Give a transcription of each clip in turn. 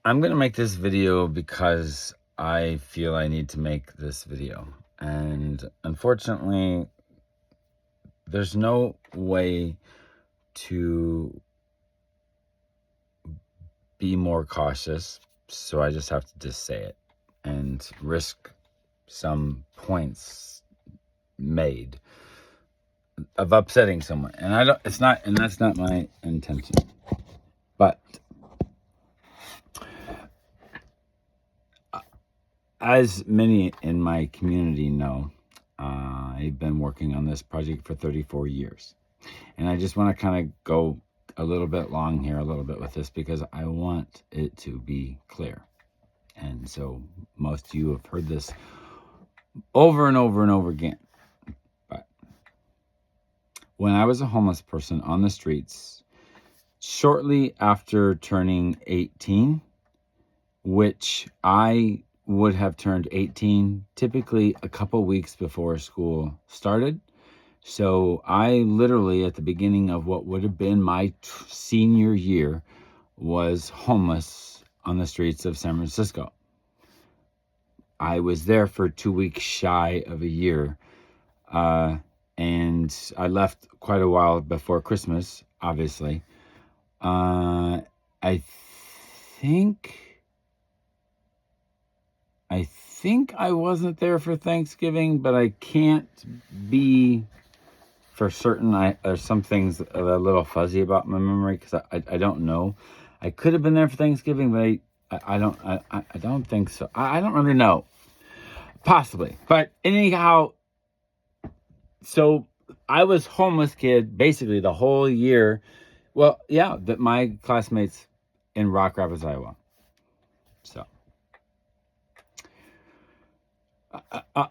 I'm going to make this video because I feel I need to make this video. And unfortunately, there's no way to be more cautious. So I just have to just say it and risk some points made of upsetting someone. And that's not my intention. But as many in my community know, I've been working on this project for 34 years. And I just want to kind of go a little bit long here, a little bit with this, because I want it to be clear. And so most of you have heard this over and over and over again. But when I was a homeless person on the streets, shortly after turning 18, which I would have turned 18 typically a couple weeks before school started. So I literally, at the beginning of what would have been my senior year, was homeless on the streets of San Francisco. I was there for 2 weeks shy of a year. And I left quite a while before Christmas, obviously. I think I wasn't there for Thanksgiving, but I can't be for certain. There's some things that are a little fuzzy about my memory because I don't know. I could have been there for Thanksgiving, but I don't think so. I don't really know. Possibly. But anyhow, so I was homeless kid basically the whole year. Well, yeah, that my classmates in Rock Rapids, Iowa. So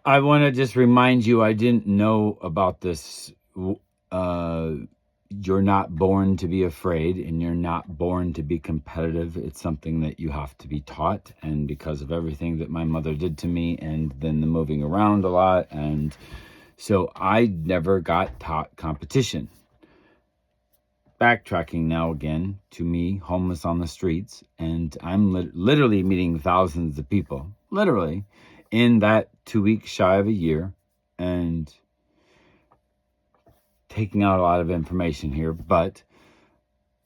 I want to just remind you, I didn't know about this. You're not born to be afraid, and you're not born to be competitive. It's something that you have to be taught. And because of everything that my mother did to me, and then the moving around a lot, and so I never got taught competition. Backtracking now again to me, homeless on the streets, and I'm literally meeting thousands of people, literally, in that 2 weeks shy of a year, and taking out a lot of information here. But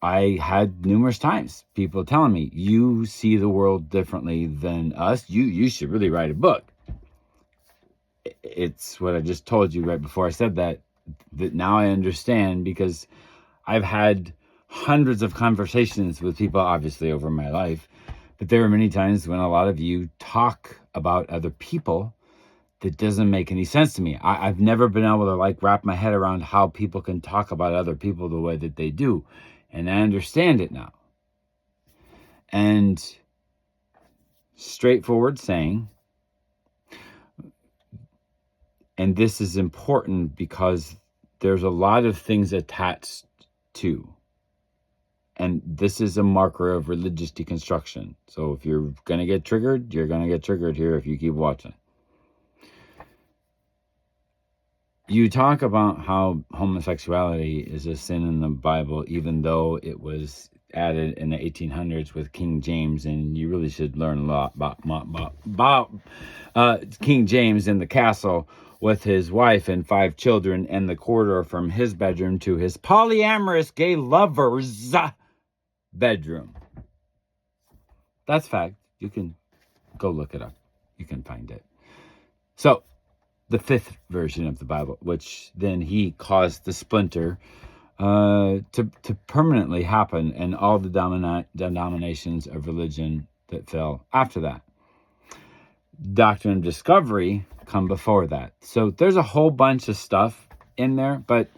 I had numerous times people telling me, you see the world differently than us. You should really write a book. It's what I just told you right before I said that now I understand, because I've had hundreds of conversations with people, obviously, over my life. But there are many times when a lot of you talk about other people that doesn't make any sense to me. I've never been able to wrap my head around how people can talk about other people the way that they do. And I understand it now. And straightforward saying, and this is important because there's a lot of things attached to, and this is a marker of religious deconstruction. So if you're going to get triggered, you're going to get triggered here if you keep watching. You talk about how homosexuality is a sin in the Bible, even though it was added in the 1800s with King James, and you really should learn a lot about King James in the castle with his wife and 5 children, and the corridor from his bedroom to his polyamorous gay lover's bedroom. That's fact. You can go look it up. You can find it. So the 5th version of the Bible, which then he caused the splinter to permanently happen in all the denominations of religion that fell after that. Doctrine of Discovery come before that. So there's a whole bunch of stuff in there, but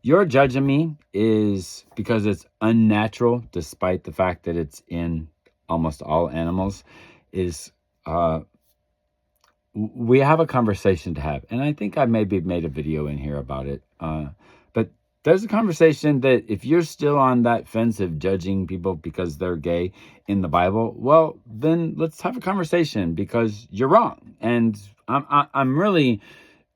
your judging me is because it's unnatural, despite the fact that it's in almost all animals, is we have a conversation to have. And I think I maybe made a video in here about it. But there's a conversation that if you're still on that fence of judging people because they're gay in the Bible, well, then let's have a conversation, because you're wrong. And I'm really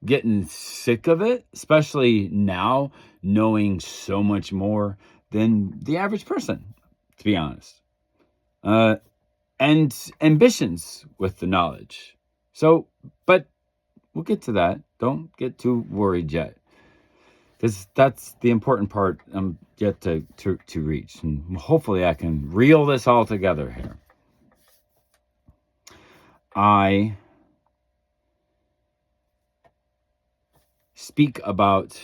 getting sick of it, especially now, knowing so much more than the average person, to be honest. and ambitions with the knowledge. So, but we'll get to that. Don't get too worried yet, because that's the important part yet to reach. And hopefully I can reel this all together here. I speak about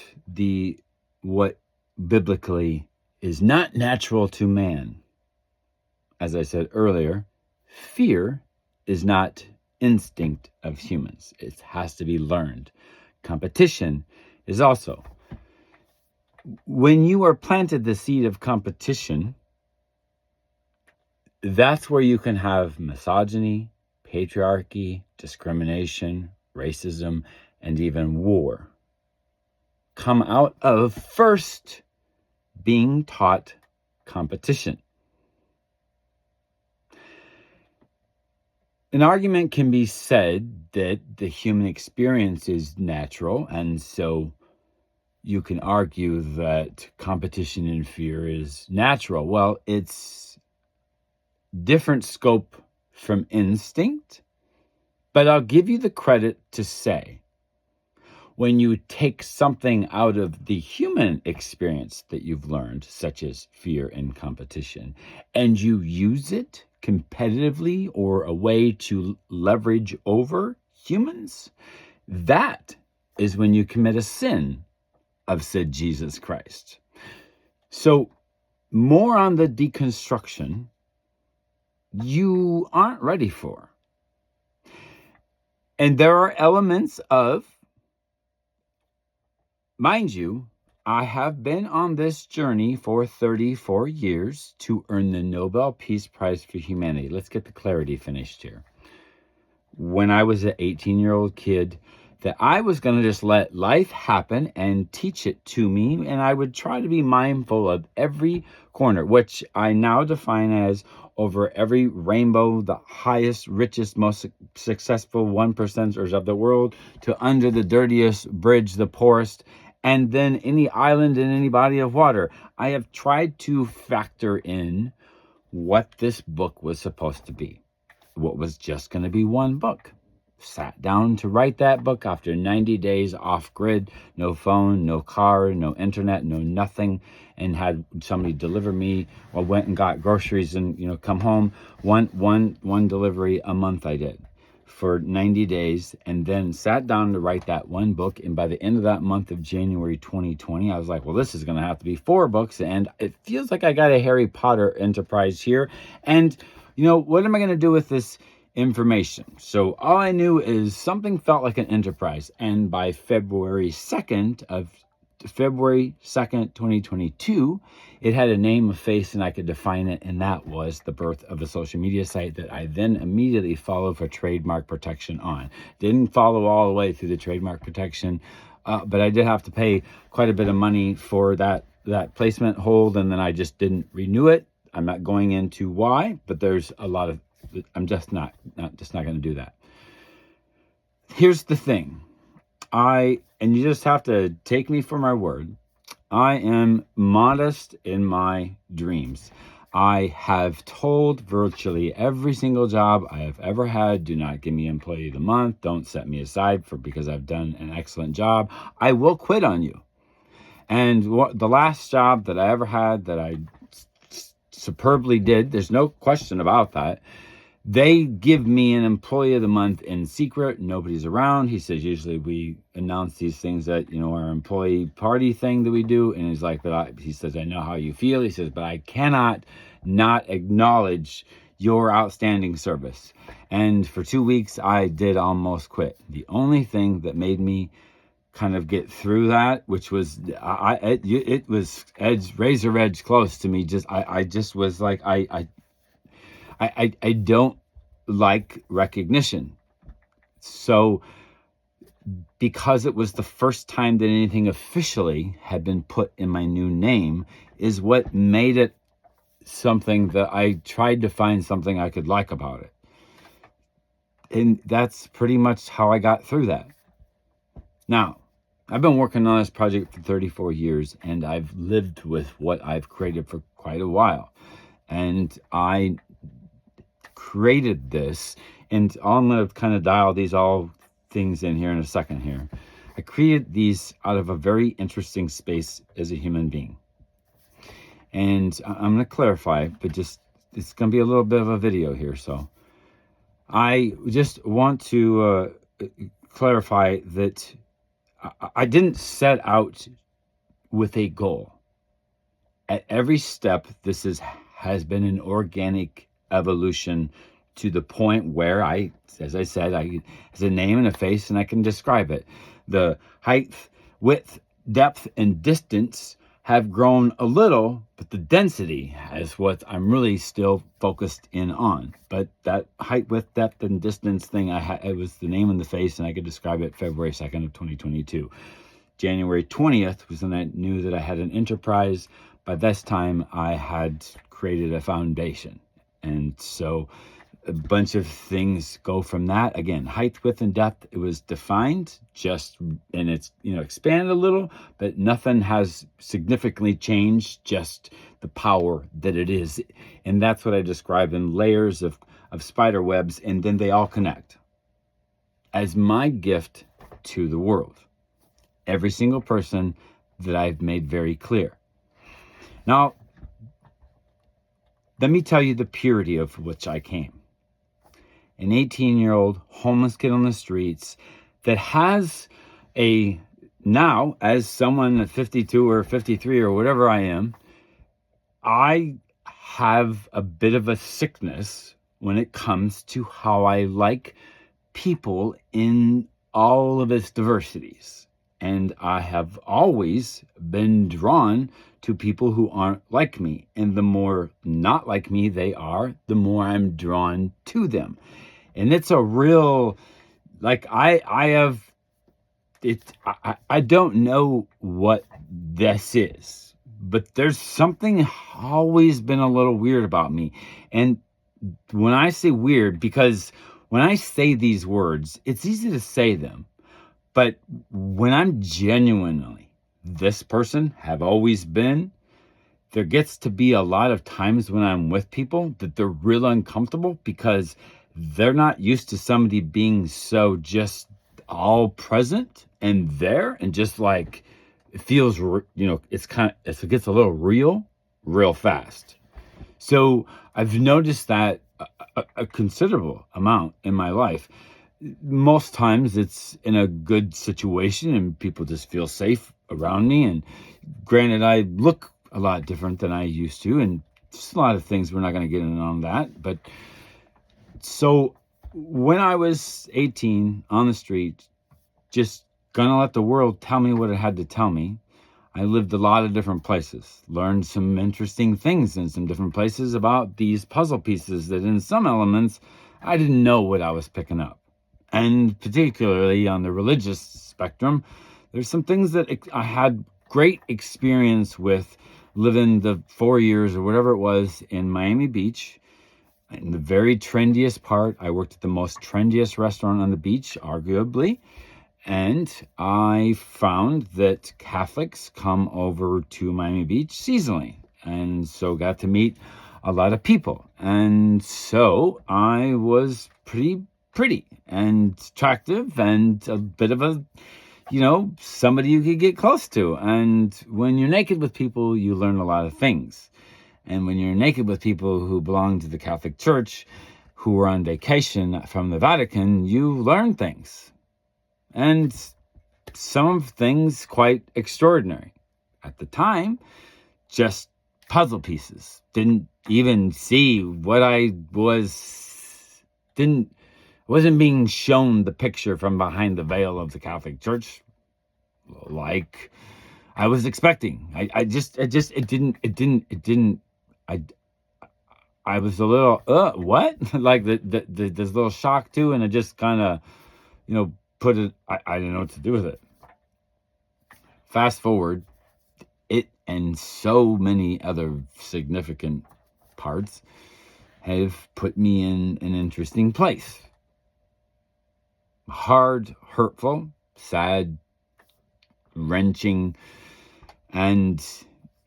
what biblically is not natural to man. As I said earlier, fear is not instinct of humans. It has to be learned. Competition is also. When you are planted the seed of competition, that's where you can have misogyny, patriarchy, discrimination, racism, and even war come out of first being taught competition. An argument can be said that the human experience is natural, and so you can argue that competition and fear is natural. Well, it's different scope from instinct, but I'll give you the credit to say, when you take something out of the human experience that you've learned, such as fear and competition, and you use it competitively or a way to leverage over humans, that is when you commit a sin of said Jesus Christ. So more on the deconstruction you aren't ready for. And there are elements of, mind you, I have been on this journey for 34 years to earn the Nobel Peace Prize for Humanity. Let's get the clarity finished here. When I was an 18-year-old kid, that I was going to just let life happen and teach it to me, and I would try to be mindful of every corner, which I now define as over every rainbow, the highest, richest, most successful 1%ers of the world, to under the dirtiest bridge, the poorest, and then any island and any body of water. I have tried to factor in what this book was supposed to be, what was just going to be one book. Sat down to write that book after 90 days off grid, no phone, no car, no internet, no nothing, and had somebody deliver me, or went and got groceries and come home. One delivery a month I did for 90 days, and then sat down to write that one book. And by the end of that month of January 2020, I was like, well, this is going to have to be 4 books, and it feels like I got a Harry Potter enterprise here. And what am I going to do with this information? So all I knew is something felt like an enterprise. And by February 2nd, 2022, it had a name, a face, and I could define it. And that was the birth of a social media site that I then immediately followed for trademark protection on. Didn't follow all the way through the trademark protection, but I did have to pay quite a bit of money for that placement hold, and then I just didn't renew it. I'm not going into why, but there's a lot of, I'm just not going to do that. Here's the thing. And you just have to take me for my word. I am modest in my dreams. I have told virtually every single job I have ever had, do not give me employee of the month. Don't set me aside because I've done an excellent job. I will quit on you. And the last job that I ever had that I superbly did, there's no question about that, they give me an employee of the month in secret. Nobody's around. He says, usually we announce these things at, our employee party thing that we do. And he's like, he says, I know how you feel. He says, but I cannot not acknowledge your outstanding service. And for 2 weeks, I did almost quit. The only thing that made me kind of get through that, which was, it was razor edge close to me. I just was like, I don't like recognition. So because it was the first time that anything officially had been put in my new name is what made it something that I tried to find something I could like about it. And that's pretty much how I got through that. Now, I've been working on this project for 34 years, and I've lived with what I've created for quite a while. And I created this, and I'm going to kind of dial these all things in here in a second here. I created these out of a very interesting space as a human being. And I'm going to clarify, but just it's going to be a little bit of a video here. So I just want to clarify that I didn't set out with a goal. At every step, this has been an organic evolution to the point where as I said, has a name and a face, and I can describe it. The height, width, depth, and distance have grown a little, but the density is what I'm really still focused in on. But that height, width, depth, and distance thing, it was the name and the face, and I could describe it February 2nd of 2022. January 20th was when I knew that I had an enterprise. By this time, I had created a foundation. And so a bunch of things go from that. Again, height, width, and depth, it was defined and it's, expanded a little, but nothing has significantly changed, just the power that it is. And that's what I described in layers of spider webs, and then they all connect as my gift to the world. Every single person that I've made very clear. Now, let me tell you the purity of which I came. An 18-year-old homeless kid on the streets that has now, as someone at 52 or 53 or whatever I am, I have a bit of a sickness when it comes to how I like people in all of its diversities. And I have always been drawn to people who aren't like me. And the more not like me they are, the more I'm drawn to them. And it's a real, I don't know what this is, but there's something always been a little weird about me. And when I say weird, because when I say these words, it's easy to say them. But when I'm genuinely this person, have always been, there gets to be a lot of times when I'm with people that they're real uncomfortable because they're not used to somebody being so just all present and there, and just like it feels, it gets a little real fast. So I've noticed that a considerable amount in my life. Most times it's in a good situation and people just feel safe around me. And granted, I look a lot different than I used to, and just a lot of things, we're not going to get in on that. But so when I was 18 on the street, just gonna let the world tell me what it had to tell me, I lived a lot of different places, learned some interesting things in some different places about these puzzle pieces that in some elements I didn't know what I was picking up. And particularly on the religious spectrum, there's some things that I had great experience with living the 4 years or whatever it was in Miami Beach. In the very trendiest part, I worked at the most trendiest restaurant on the beach, arguably. And I found that Catholics come over to Miami Beach seasonally. And so got to meet a lot of people. And so I was pretty and attractive and a bit of a, somebody you could get close to. And when you're naked with people, you learn a lot of things. And when you're naked with people who belong to the Catholic Church, who are on vacation from the Vatican, you learn things. And some of things quite extraordinary. At the time, just puzzle pieces. Didn't even see what wasn't being shown the picture from behind the veil of the Catholic Church like I was expecting. I was a little, what? Like there's a little shock too. And I just kind of, put it, I didn't know what to do with it. Fast forward, it and so many other significant parts have put me in an interesting place. Hard, hurtful, sad, wrenching, and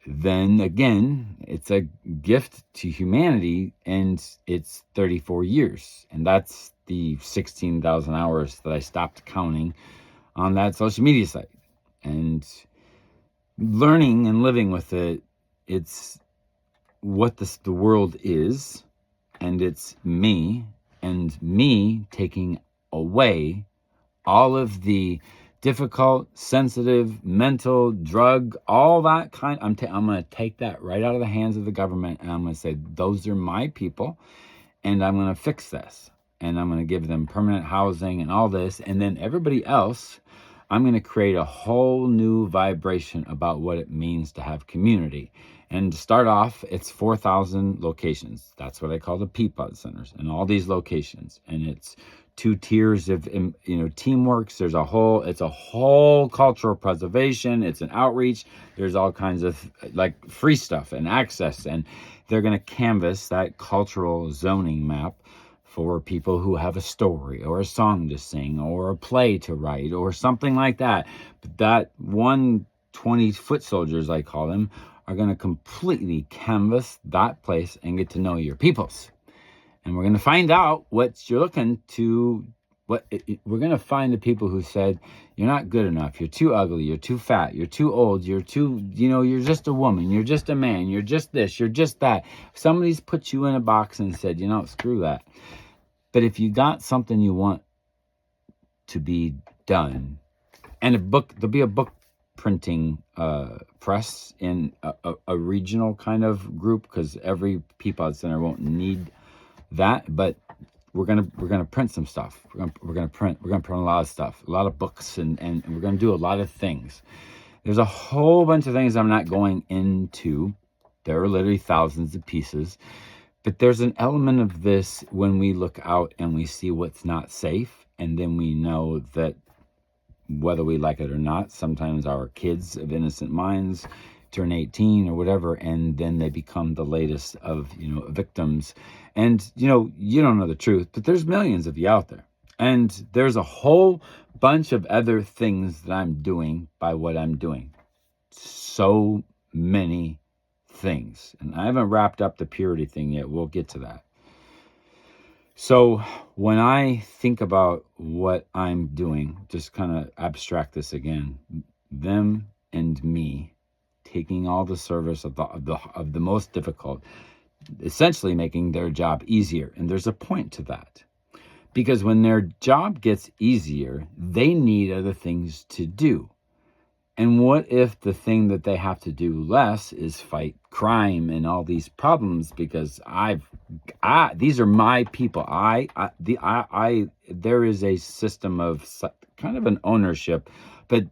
then again, it's a gift to humanity, and it's 34 years. And that's the 16,000 hours that I stopped counting on that social media site. And learning and living with it, it's what the world is, and it's me, and me taking away all of the difficult, sensitive, mental, drug, all that kind. I'm going to take that right out of the hands of the government, and I'm going to say, those are my people, and I'm going to fix this. And I'm going to give them permanent housing and all this. And then everybody else, I'm going to create a whole new vibration about what it means to have community. And to start off, it's 4,000 locations. That's what I call the Peapod Centers, and all these locations. And it's 2 tiers of, teamworks. It's a whole cultural preservation. It's an outreach. There's all kinds of like free stuff and access. And they're going to canvas that cultural zoning map for people who have a story or a song to sing or a play to write or something like that. But that 120-foot soldiers, I call them, are going to completely canvas that place and get to know your peoples. And we're going to find out what you're looking to. We're going to find the people who said, you're not good enough, you're too ugly, you're too fat, you're too old, you're just a woman, you're just a man, you're just this, you're just that. Somebody's put you in a box and said, screw that. But if you got something you want to be done, and there'll be a book printing press in a regional kind of group, because every Peapod Center won't need that, but we're gonna print some stuff. We're gonna print a lot of stuff, a lot of books, and we're gonna do a lot of things. There's a whole bunch of things I'm not going into. There are literally thousands of pieces, but there's an element of this when we look out and we see what's not safe, and then we know that whether we like it or not, sometimes our kids of innocent minds turn 18 or whatever, and then they become the latest of victims. And you don't know the truth, but there's millions of you out there, and there's a whole bunch of other things that I'm doing by what I'm doing. So many things, and I haven't wrapped up the purity thing yet. We'll get to that. So when I think about what I'm doing, just kind of abstract this again, them and me taking all the service of the most difficult, essentially making their job easier. And there's a point to that, because when their job gets easier, they need other things to do. And what if the thing that they have to do less is fight crime and all these problems? Because these are my people. There is a system of kind of an ownership, but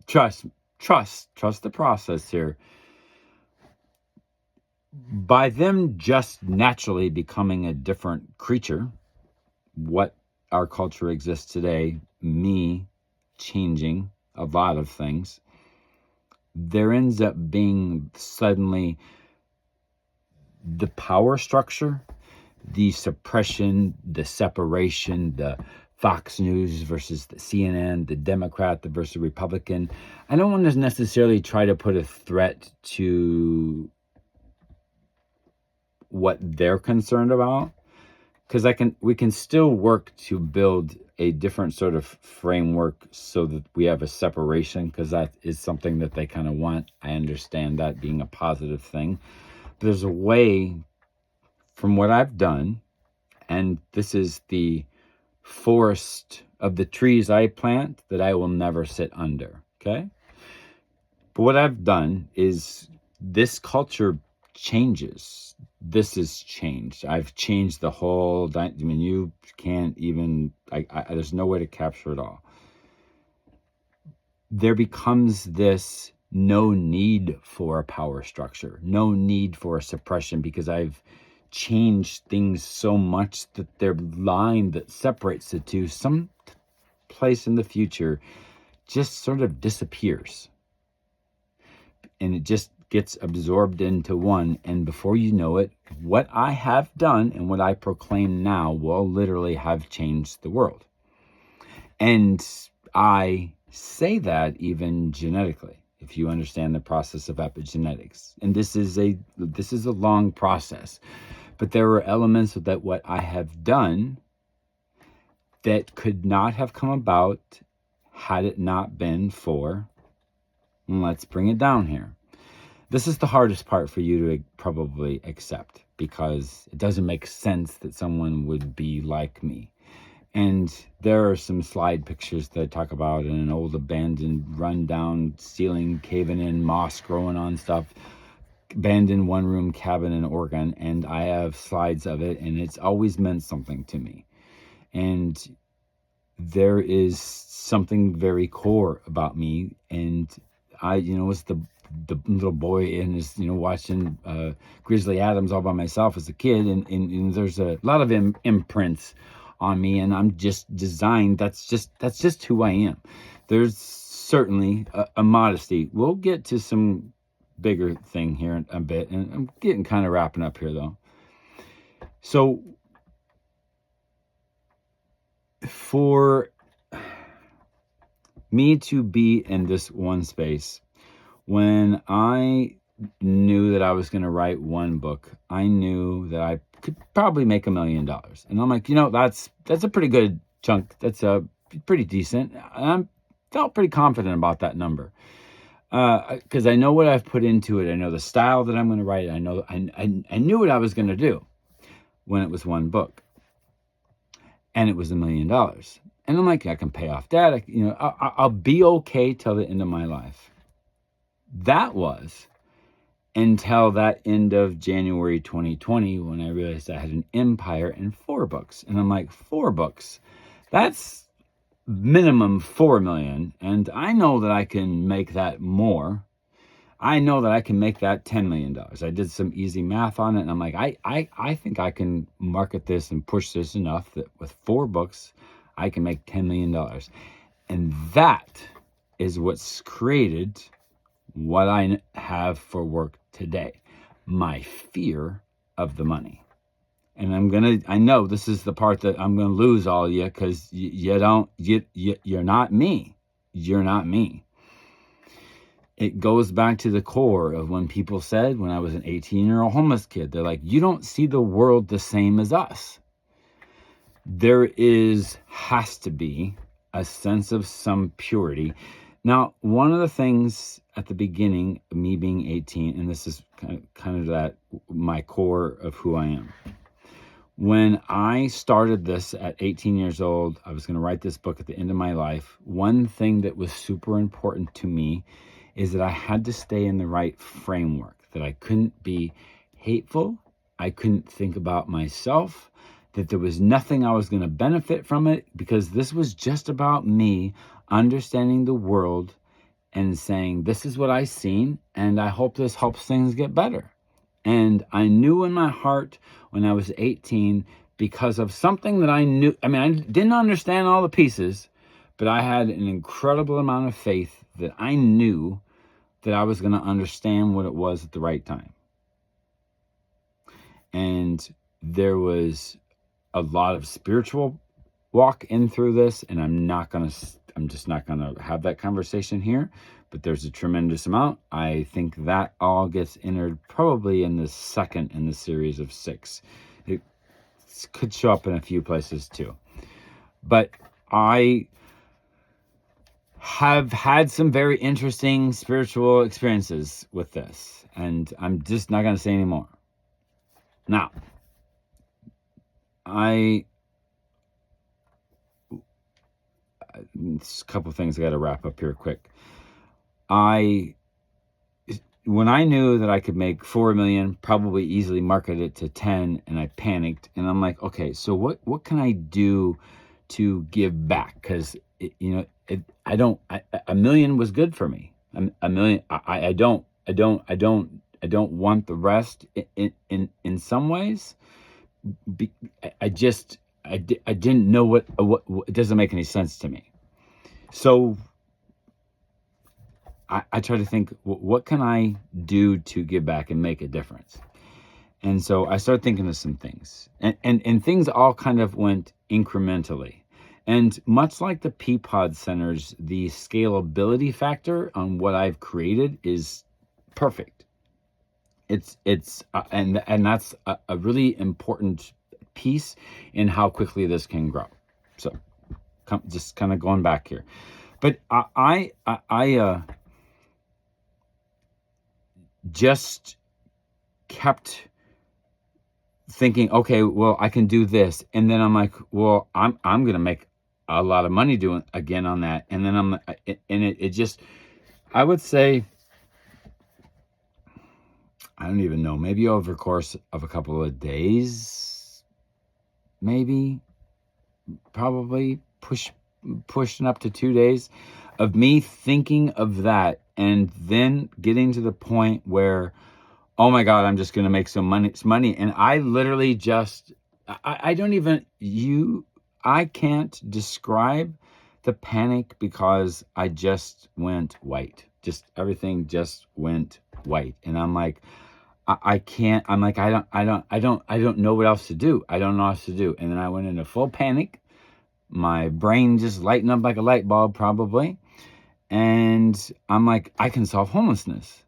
trust the process here. By them just naturally becoming a different creature, what our culture exists today, me changing a lot of things, there ends up being suddenly the power structure, the suppression, the separation, the Fox News versus the CNN, the Democrat versus Republican. I don't want to necessarily try to put a threat to what they're concerned about, because we can still work to build a different sort of framework so that we have a separation, because that is something that they kind of want. I understand that being a positive thing. But there's a way, from what I've done, and this is the forest of the trees I plant that I will never sit under, okay? But what I've done is, this culture changes. This has changed. I've changed the whole, you can't even, there's no way to capture it all. There becomes this no need for a power structure, no need for a suppression, because I've changed things so much that their line that separates the two, some place in the future, just sort of disappears. And it just gets absorbed into one, and before you know it, what I have done and what I proclaim now will literally have changed the world. And I say that even genetically. if you understand the process of epigenetics. And this is a long process. But there were elements of that what I have done that could not have come about had it not been for, and let's bring it down here. This is the hardest part for you to probably accept, because it doesn't make sense that someone would be like me. And there are some slide pictures that talk about an old abandoned, rundown ceiling, caving in, moss growing on stuff, abandoned one-room cabin in Oregon, and I have slides of it, and it's always meant something to me. And there is something very core about me, and I, was the little boy and is, watching Grizzly Adams all by myself as a kid, and there's a lot of imprints on me, and I'm just designed. That's just who I am. There's certainly a modesty. We'll get to some bigger thing here in a bit, and I'm getting kind of wrapping up here though. So for me to be in this one space, when I knew that I was going to write one book, I knew that I could probably make $1 million. And I'm like, that's a pretty good chunk. That's pretty decent. And I felt pretty confident about that number. Because I know what I've put into it. I know the style that I'm going to write. I know I knew what I was going to do when it was one book. And it was $1 million. And I'm like, I can pay off debt. I'll be okay till the end of my life. That was until that end of January 2020, when I realized I had an empire and 4 books. And I'm like, 4 books? That's minimum 4 million. And I know that I can make that more. I know that I can make that $10 million. I did some easy math on it, and I'm like, I think I can market this and push this enough that with 4 books, I can make $10 million. And that is what's created what I have for work today. My fear of the money. And I know this is the part that I'm going to lose all of you, because you're not me. You're not me. It goes back to the core of when people said, when I was an 18-year-old homeless kid, they're like, you don't see the world the same as us. There has to be a sense of some purity. Now, one of the things at the beginning of me being 18, and this is kind of that my core of who I am. When I started this at 18 years old, I was going to write this book at the end of my life. One thing that was super important to me is that I had to stay in the right framework, that I couldn't be hateful, I couldn't think about myself, that there was nothing I was going to benefit from it, because this was just about me understanding the world and saying, this is what I've seen, and I hope this helps things get better. And I knew in my heart when I was 18, because of something that I knew, I didn't understand all the pieces, but I had an incredible amount of faith that I knew that I was going to understand what it was at the right time. And there was a lot of spiritual walk in through this, and I'm just not going to have that conversation here, but there's a tremendous amount. I think that all gets entered probably in the second in the series of 6. It could show up in a few places too. But I have had some very interesting spiritual experiences with this, and I'm just not going to say anymore. Now, a couple of things I got to wrap up here quick. When I knew that I could make 4 million, probably easily market it to 10, and I panicked, and I'm like, okay, so what can I do to give back? Because $1 million was good for me. $1 million. I don't want the rest. In some ways, I didn't know what. It doesn't make any sense to me. So I try to think, what can I do to give back and make a difference? And so I started thinking of some things, and things all kind of went incrementally. And much like the Peapod centers, the scalability factor on what I've created is perfect. And that's a really important piece in how quickly this can grow. So just kind of going back here, but I just kept thinking, okay, well, I can do this, and then I'm like, well, I'm gonna make a lot of money doing again on that, and then it just, I would say, I don't even know, maybe over the course of a couple of days, maybe, probably pushing up to 2 days of me thinking of that, and then getting to the point where, oh my God, I'm just going to make some money. And I literally just, I don't even, I can't describe the panic, because I just went white. Just everything just went white. And I'm like, I can't, I'm like, I don't know what else to do. I don't know what else to do. And then I went into full panic. My brain just lightened up like a light bulb, probably. And I'm like, I can solve homelessness.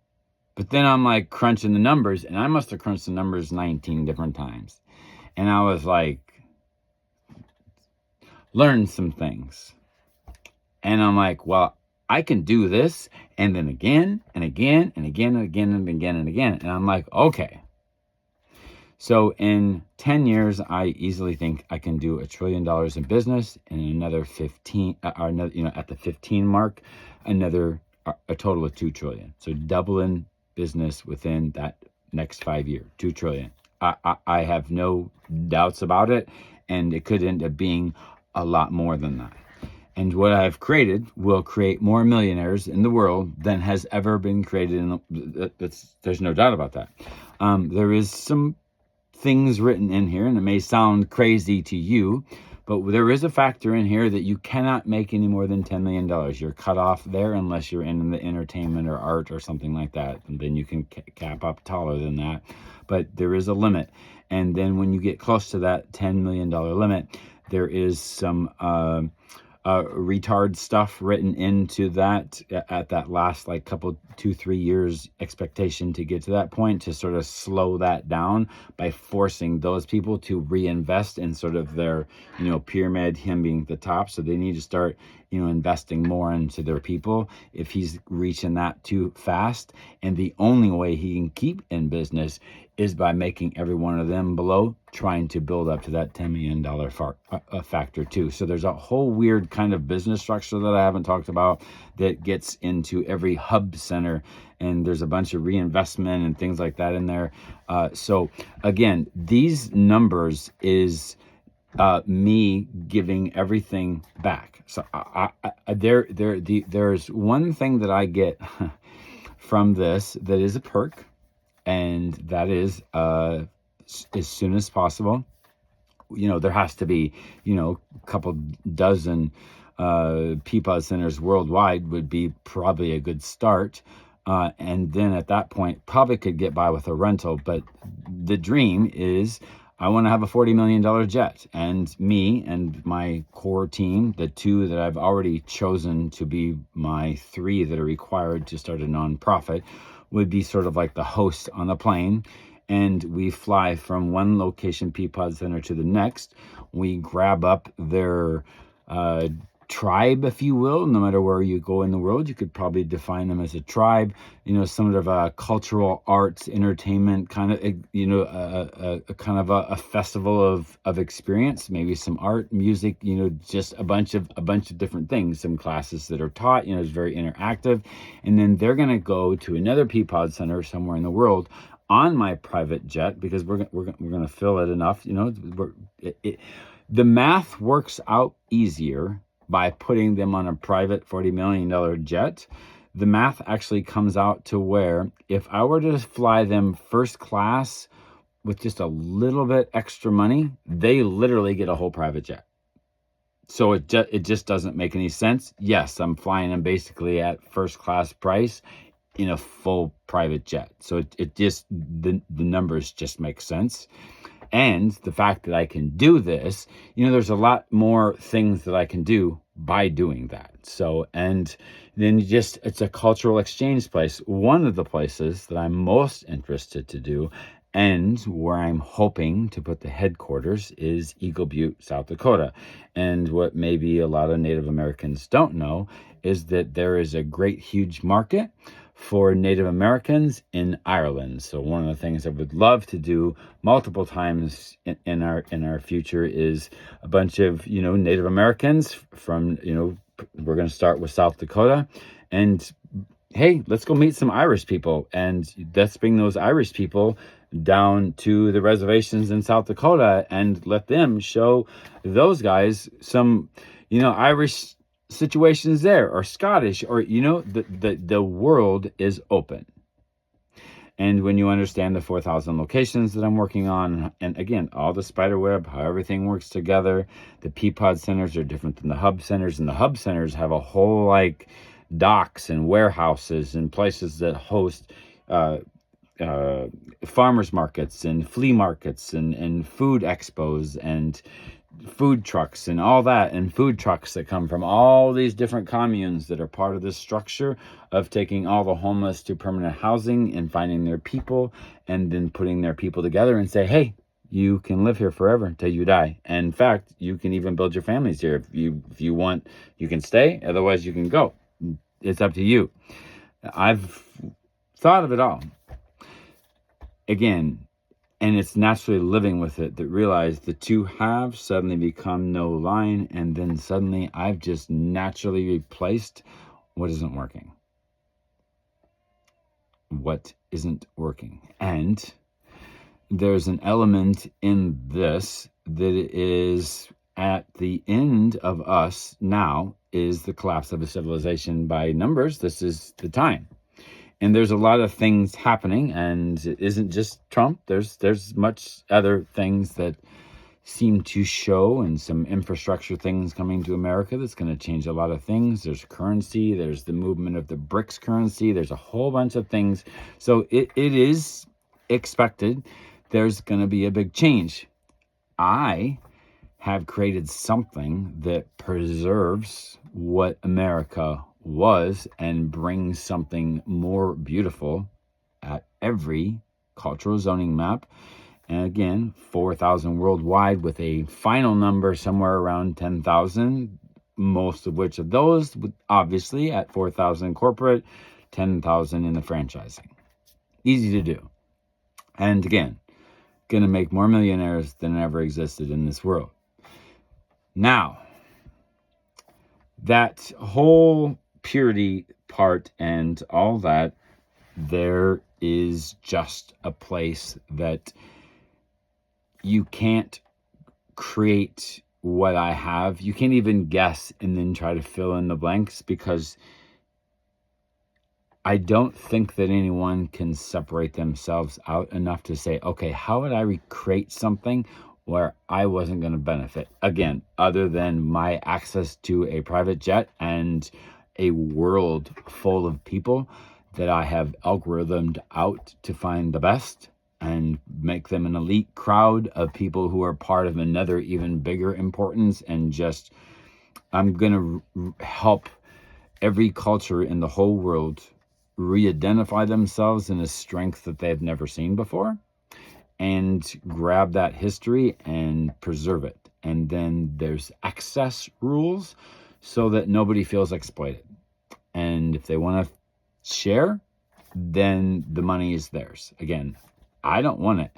But then I'm like crunching the numbers, and I must have crunched the numbers 19 different times. And I was like, learn some things. And I'm like, well, I can do this, and then again, and again, and again, and again, and again, and again. And I'm like, okay. So in 10 years, I easily think I can do $1 trillion in business, and another 15, or another, at the 15 mark, a total of 2 trillion. So doubling business within that next 5 years, 2 trillion. I have no doubts about it, and it could end up being a lot more than that. And what I've created will create more millionaires in the world than has ever been created. There's no doubt about that. There is some things written in here, and it may sound crazy to you, but there is a factor in here that you cannot make any more than $10 million. You're cut off there unless you're in the entertainment or art or something like that. And then you can cap up taller than that. But there is a limit. And then when you get close to that $10 million limit, there is some retard stuff written into that at that last like couple 2-3 years expectation to get to that point, to sort of slow that down by forcing those people to reinvest in sort of their pyramid, him being the top. So they need to start investing more into their people if he's reaching that too fast. And the only way he can keep in business is by making every one of them below trying to build up to that $10 million factor too. So there's a whole weird kind of business structure that I haven't talked about that gets into every hub center, and there's a bunch of reinvestment and things like that in there. So again, these numbers is me giving everything back. So there's one thing that I get from this that is a perk, and that is as soon as possible, there has to be a couple dozen Peapod centers worldwide would be probably a good start, and then at that point probably could get by with a rental. But the dream is I want to have a $40 million jet, and me and my core team, the 2 that I've already chosen to be my 3 that are required to start a nonprofit, would be sort of like the host on the plane. And we fly from one location Peapod center to the next. We grab up their tribe, if you will. No matter where you go in the world, you could probably define them as a tribe. Some sort of a cultural arts, entertainment kind of, a kind of a festival of experience. Maybe some art, music. Just a bunch of different things. Some classes that are taught. It's very interactive, and then they're gonna go to another Peapod center somewhere in the world on my private jet, because we're gonna fill it enough. The math works out easier by putting them on a private $40 million jet. The math actually comes out to where if I were to fly them first class with just a little bit extra money, they literally get a whole private jet. So it just doesn't make any sense. Yes, I'm flying them basically at first class price in a full private jet. So it just, the numbers just make sense. And the fact that I can do this, there's a lot more things that I can do by doing that. So, and then it's a cultural exchange place. One of the places that I'm most interested to do, and where I'm hoping to put the headquarters, is Eagle Butte, South Dakota. And what maybe a lot of Native Americans don't know is that there is a great, huge market for Native Americans in Ireland. So one of the things I would love to do multiple times in our future is a bunch of Native Americans from we're going to start with South Dakota, and hey, let's go meet some Irish people, and let's bring those Irish people down to the reservations in South Dakota and let them show those guys some Irish situations there, or Scottish, or the world is open. And when you understand the 4,000 locations that I'm working on, and again, all the spider web, how everything works together, the Peapod centers are different than the hub centers, and the hub centers have a whole docks and warehouses and places that host farmers markets and flea markets and food expos and food trucks and all that, and food trucks that come from all these different communes that are part of this structure of taking all the homeless to permanent housing and finding their people and then putting their people together and say, hey, you can live here forever until you die. And in fact, you can even build your families here. If you want, you can stay. Otherwise, you can go. It's up to you. I've thought of it all. Again, and it's naturally living with it that realize the two halves suddenly become no line, and then suddenly I've just naturally replaced what isn't working. What isn't working. And there's an element in this that is at the end of us now is the collapse of a civilization by numbers. This is the time. And there's a lot of things happening, and it isn't just Trump. There's much other things that seem to show, and some infrastructure things coming to America that's going to change a lot of things. There's currency. There's the movement of the BRICS currency. There's a whole bunch of things. So it is expected there's going to be a big change. I have created something that preserves what America was and brings something more beautiful at every cultural zoning map. And again, 4,000 worldwide, with a final number somewhere around 10,000, most of which of those obviously at 4,000 corporate, 10,000 in the franchising. Easy to do. And again, going to make more millionaires than ever existed in this world. Now, that whole purity part and all that, there is just a place that you can't create what I have. You can't even guess and then try to fill in the blanks, because I don't think that anyone can separate themselves out enough to say, okay, how would I recreate something where I wasn't going to benefit? Again, other than my access to a private jet and a world full of people that I have algorithmed out to find the best and make them an elite crowd of people who are part of another even bigger importance. And just, I'm going to help every culture in the whole world re-identify themselves in a strength that they've never seen before, and grab that history and preserve it. And then there's access rules so that nobody feels exploited. And if they want to share, then the money is theirs. Again, I don't want it.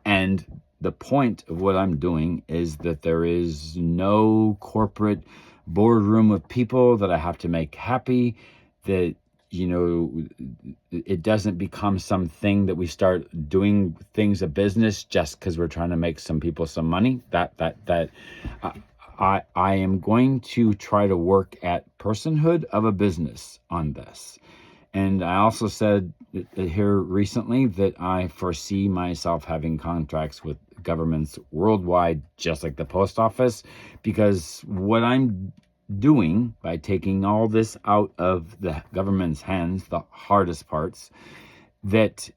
And the point of what I'm doing is that there is no corporate boardroom of people that I have to make happy, that it doesn't become something that we start doing things of business just because we're trying to make some people some money. I am going to try to work at personhood of a business on this. And I also said here recently that I foresee myself having contracts with governments worldwide, just like the post office, because what I'm doing by taking all this out of the government's hands, the hardest parts, that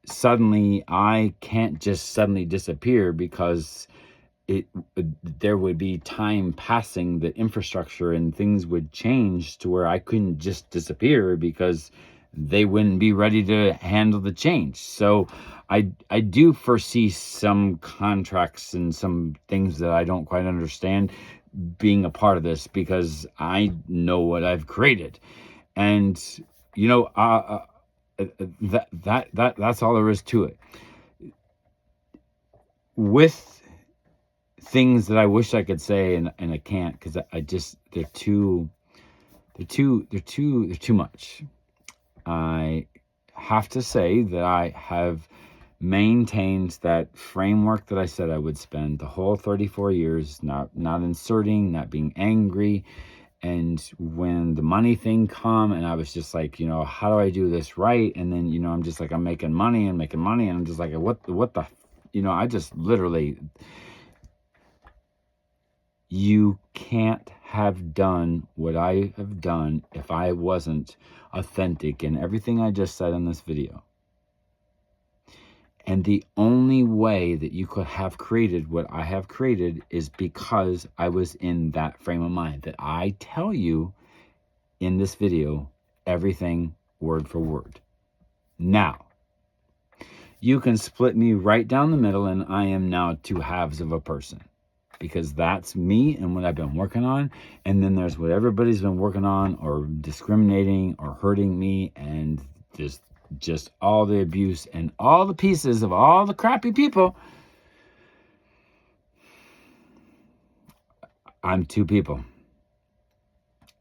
suddenly I can't just suddenly disappear, because there would be time passing, the infrastructure and things would change to where I couldn't just disappear, because they wouldn't be ready to handle the change. So I do foresee some contracts and some things that I don't quite understand being a part of this, because I know what I've created. And you know, that's all there is to it. With things that I wish I could say, and I can't, because I just, they're too much. I have to say that I have maintained that framework that I said I would spend the whole 34 years, not inserting, not being angry. And when the money thing come, and I was just like, you know, how do I do this right? And then, you know, I'm just like, I'm making money, and I'm just like, what the, you know, I just literally, you can't have done what I have done if I wasn't authentic in everything I just said in this video. And the only way that you could have created what I have created is because I was in that frame of mind that I tell you in this video, everything word for word. Now, you can split me right down the middle, and I am now two halves of a person, because that's me and what I've been working on. And then there's what everybody's been working on, or discriminating or hurting me, and just all the abuse and all the pieces of all the crappy people. I'm two people.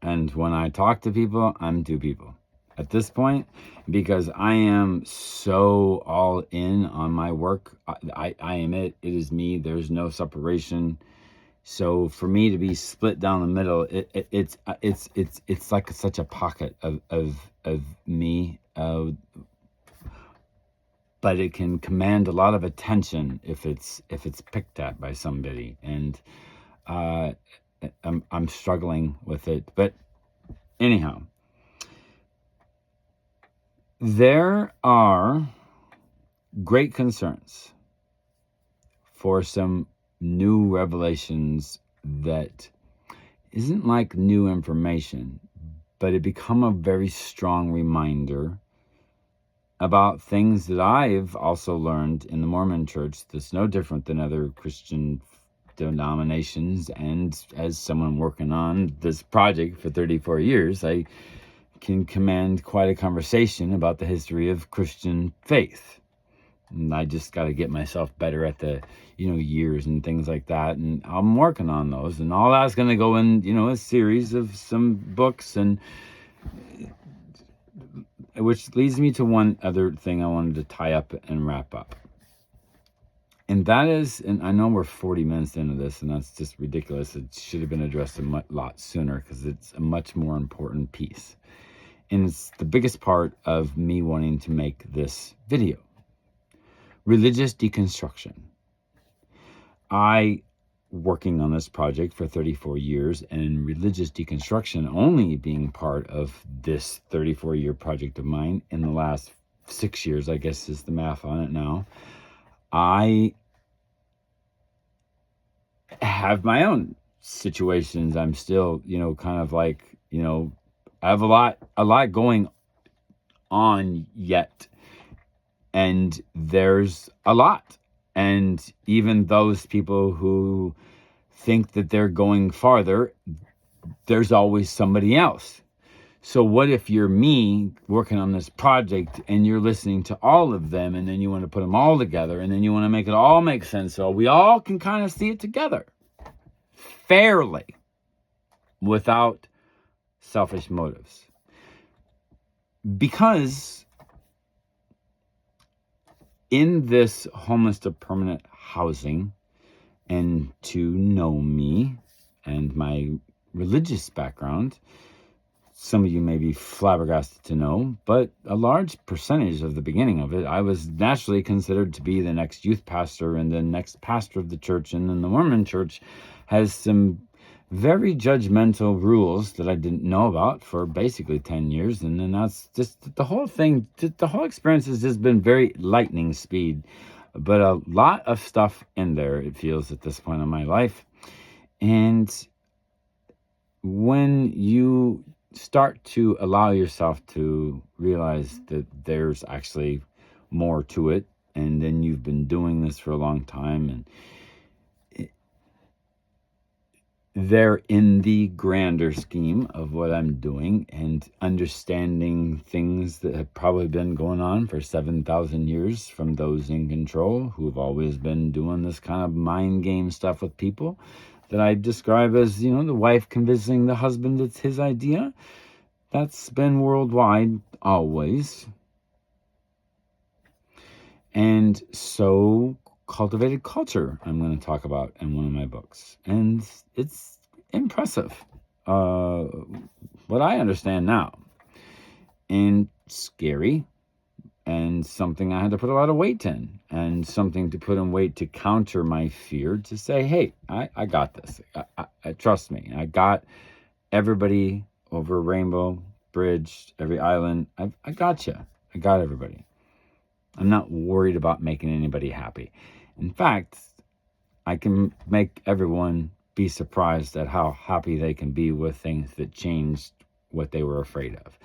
And when I talk to people, I'm two people at this point, because I am so all in on my work. I am it. It is me. There's no separation. So for me to be split down the middle, it's like such a pocket of me. But it can command a lot of attention if it's picked at by somebody, and I'm struggling with it. But anyhow, there are great concerns for some new revelations that isn't like new information, but it become a very strong reminder about things that I've also learned in the Mormon Church that's no different than other Christian denominations. And as someone working on this project for 34 years, I can command quite a conversation about the history of Christian faith. And I just got to get myself better at the, you know, years and things like that. And I'm working on those. And all that's going to go in, you know, a series of some books, and which leads me to one other thing I wanted to tie up and wrap up. And that is, and I know we're 40 minutes into this, and that's just ridiculous. It should have been addressed a lot sooner, because it's a much more important piece. And it's the biggest part of me wanting to make this video. Religious deconstruction. I working on this project for 34 years, and religious deconstruction only being part of this 34-year project of mine in the last 6 years, I guess is the math on it now. I have my own situations. I'm still, you know, kind of like, you know, I have a lot going on yet, and there's a lot. And even those people who think that they're going farther, there's always somebody else. So what if you're me working on this project, and you're listening to all of them, and then you want to put them all together, and then you want to make it all make sense so we all can kind of see it together fairly, without selfish motives? Because in this homeless to permanent housing, and to know me and my religious background, some of you may be flabbergasted to know, but a large percentage of the beginning of it, I was naturally considered to be the next youth pastor and the next pastor of the church. And then the Mormon Church has some very judgmental rules that I didn't know about for basically 10 years. And then that's just the whole thing, the whole experience has just been very lightning speed, but a lot of stuff in there, it feels at this point in my life. And when you start to allow yourself to realize that there's actually more to it, and then you've been doing this for a long time, and they're in the grander scheme of what I'm doing and understanding things that have probably been going on for 7,000 years from those in control who've always been doing this kind of mind game stuff with people that I describe as, the wife convincing the husband it's his idea. That's been worldwide always. And so cultivated culture I'm going to talk about in one of my books. And it's impressive, what I understand now. And scary, and something I had to put a lot of weight in, and something to put in weight to counter my fear, to say, hey, I got this. I trust me. I got everybody over Rainbow Bridge, every island. I got you. I got everybody. I'm not worried about making anybody happy. In fact, I can make everyone be surprised at how happy they can be with things that changed what they were afraid of.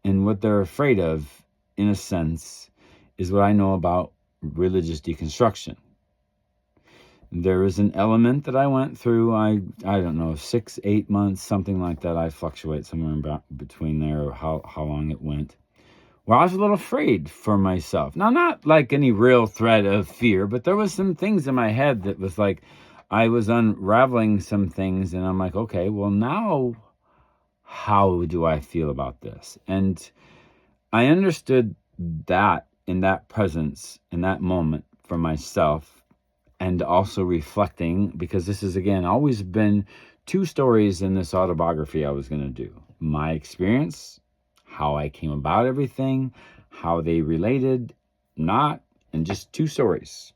And what they're afraid of, in a sense, is what I know about religious deconstruction. There is an element that I went through, I don't know, 6, 8 months, something like that. I fluctuate somewhere between there, how long it went. Well, I was a little afraid for myself. Now, not like any real threat of fear, but there was some things in my head that was like, I was unraveling some things, and I'm like, okay, well, now how do I feel about this? And I understood that in that presence, in that moment for myself, and also reflecting, because this has, again, always been 2 stories in this autobiography I was going to do. My experience, how I came about everything, how they related, not, and just 2 stories.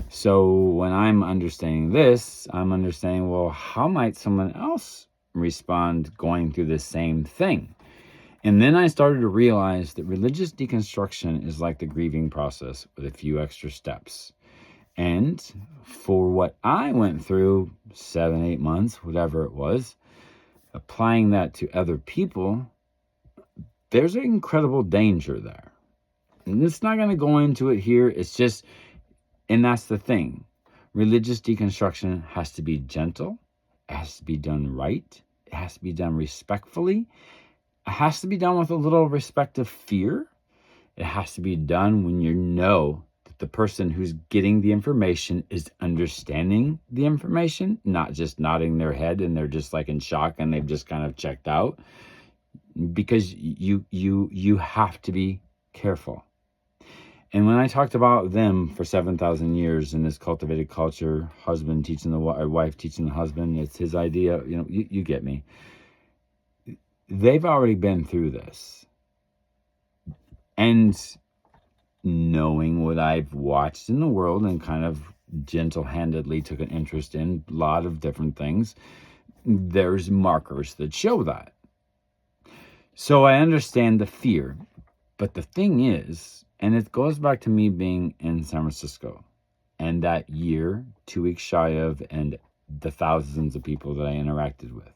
So when I'm understanding this, I'm understanding, well, how might someone else respond going through the same thing? And then I started to realize that religious deconstruction is like the grieving process with a few extra steps. And for what I went through, 7, 8 months, whatever it was, applying that to other people, there's an incredible danger there. And it's not going to go into it here. It's just, and that's the thing. Religious deconstruction has to be gentle. It has to be done right. It has to be done respectfully. It has to be done with a little respect of fear. It has to be done when you know that the person who's getting the information is understanding the information, not just nodding their head and they're just like in shock and they've just kind of checked out. Because you have to be careful. And when I talked about them for 7,000 years in this cultivated culture, husband teaching the wife teaching the husband, it's his idea, you get me. They've already been through this. And knowing what I've watched in the world and kind of gentle-handedly took an interest in a lot of different things, there's markers that show that. So I understand the fear. But the thing is, and it goes back to me being in San Francisco and that year, 2 weeks shy of, and the thousands of people that I interacted with.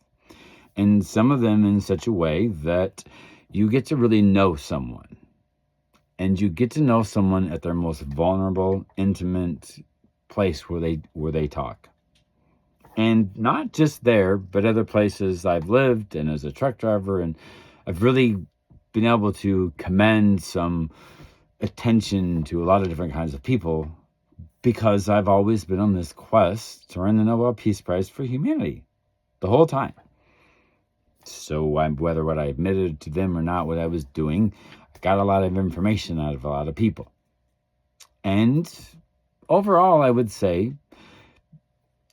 And some of them in such a way that you get to really know someone. And you get to know someone at their most vulnerable, intimate place where they talk. And not just there, but other places I've lived and as a truck driver. And I've really been able to commend some attention to a lot of different kinds of people because I've always been on this quest to earn the Nobel Peace Prize for humanity the whole time. So whether what I admitted to them or not, what I was doing, I got a lot of information out of a lot of people. And overall, I would say,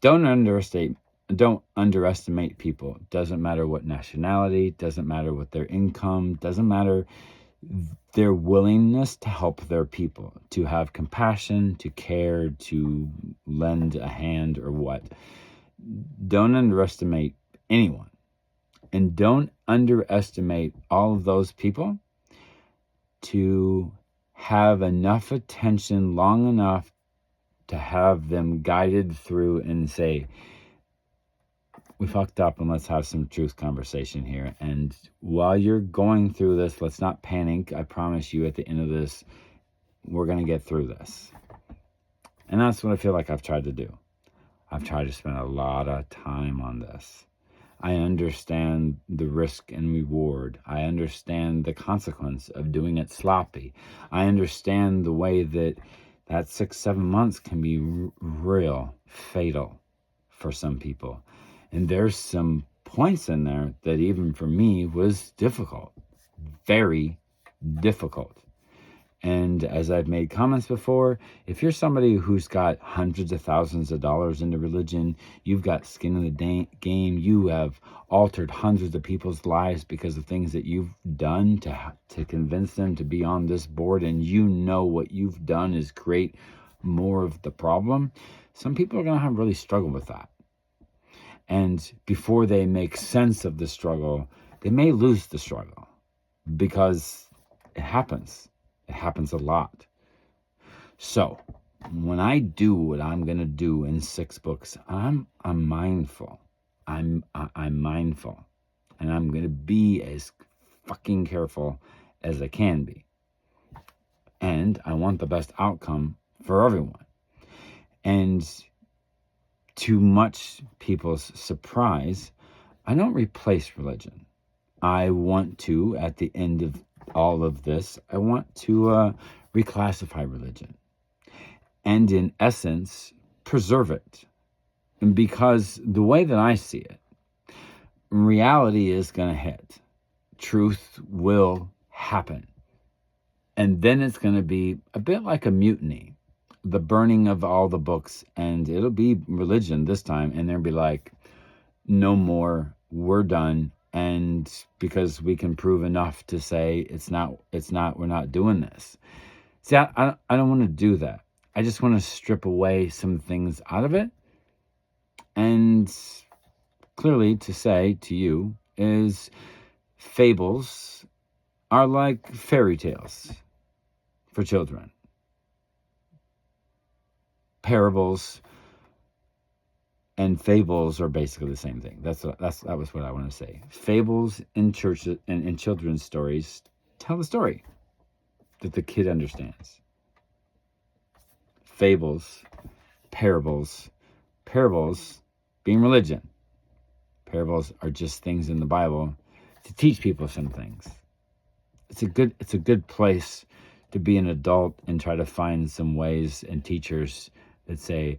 don't underestimate people. Doesn't matter what nationality, doesn't matter what their income, doesn't matter their willingness to help their people, to have compassion, to care, to lend a hand or what. don't underestimate anyone. And don't underestimate all of those people to have enough attention long enough to have them guided through and say, we fucked up and let's have some truth conversation here. And while you're going through this, let's not panic. I promise you at the end of this, we're going to get through this. And that's what I feel like I've tried to do. I've tried to spend a lot of time on this. I understand the risk and reward. I understand the consequence of doing it sloppy. I understand the way that 6-7 months can be real fatal for some people. And there's some points in there that even for me was difficult, very difficult. And as I've made comments before, if you're somebody who's got hundreds of thousands of dollars into religion, you've got skin in the game, you have altered hundreds of people's lives because of things that you've done to convince them to be on this board, and you know what you've done is create more of the problem, some people are going to have really struggle with that. And before they make sense of the struggle, they may lose the struggle because it happens. It happens a lot. So when I do what I'm going to do in 6 books, I'm mindful. I'm mindful. And I'm going to be as fucking careful as I can be. And I want the best outcome for everyone. And to much people's surprise, I don't replace religion. I want to, at the end of all of this, I want to reclassify religion. And in essence, preserve it. And because the way that I see it, reality is going to hit. Truth will happen. And then it's going to be a bit like a mutiny. The burning of all the books, and it'll be religion this time, and they'll be like, no more, we're done. And because we can prove enough to say we're not doing this. See, I don't want to do that. I just want to strip away some things out of it. And clearly to say to you is fables are like fairy tales for children. Parables and fables are basically the same thing. That was what I want to say. Fables in churches and in children's stories tell the story that the kid understands. Fables, parables being religion. Parables are just things in the Bible to teach people some things. It's a good place to be an adult and try to find some ways and teachers that say,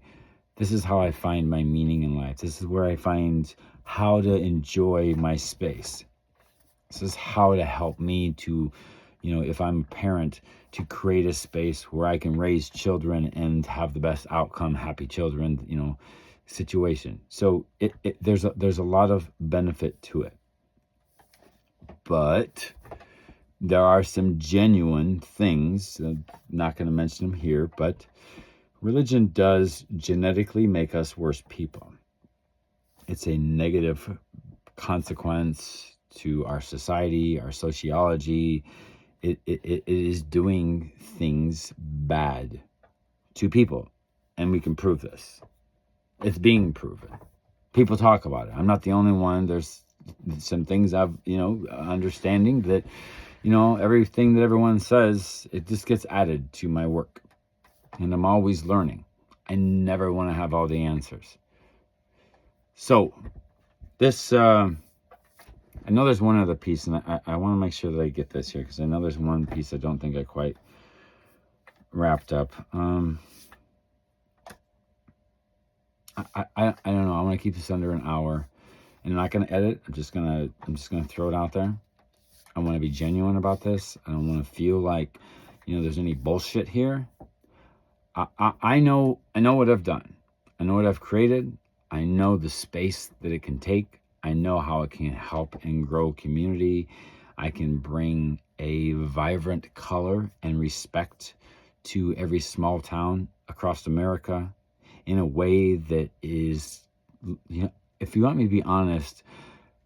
this is how I find my meaning in life. This is where I find how to enjoy my space. This is how to help me to, if I'm a parent, to create a space where I can raise children and have the best outcome, happy children, situation. So there's a lot of benefit to it. But there are some genuine things, I'm not going to mention them here, but religion does genetically make us worse people. It's a negative consequence to our society, our sociology. It is doing things bad to people, and we can prove this. It's being proven. People talk about it. I'm not the only one. There's some things I've, understanding that, everything that everyone says, it just gets added to my work. And I'm always learning. I never want to have all the answers. So, this, I know there's one other piece, and I want to make sure that I get this here, because I know there's one piece I don't think I quite wrapped up. I don't know. I want to keep this under an hour, and I'm not going to edit. I'm just gonna throw it out there. I want to be genuine about this. I don't want to feel like, there's any bullshit here. I know what I've done. I know what I've created. I know the space that it can take. I know how it can help and grow community. I can bring a vibrant color and respect to every small town across America in a way that is if you want me to be honest,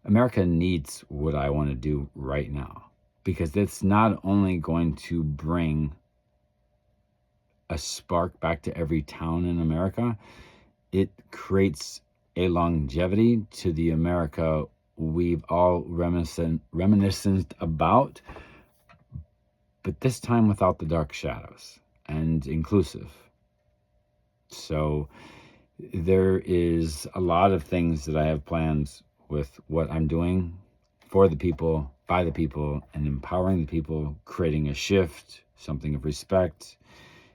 America needs what I want to do right now, because it's not only going to bring a spark back to every town in America, it creates a longevity to the America we've all reminiscent about, but this time without the dark shadows and inclusive. So there is a lot of things that I have planned with what I'm doing for the people, by the people, and empowering the people, creating a shift, something of respect,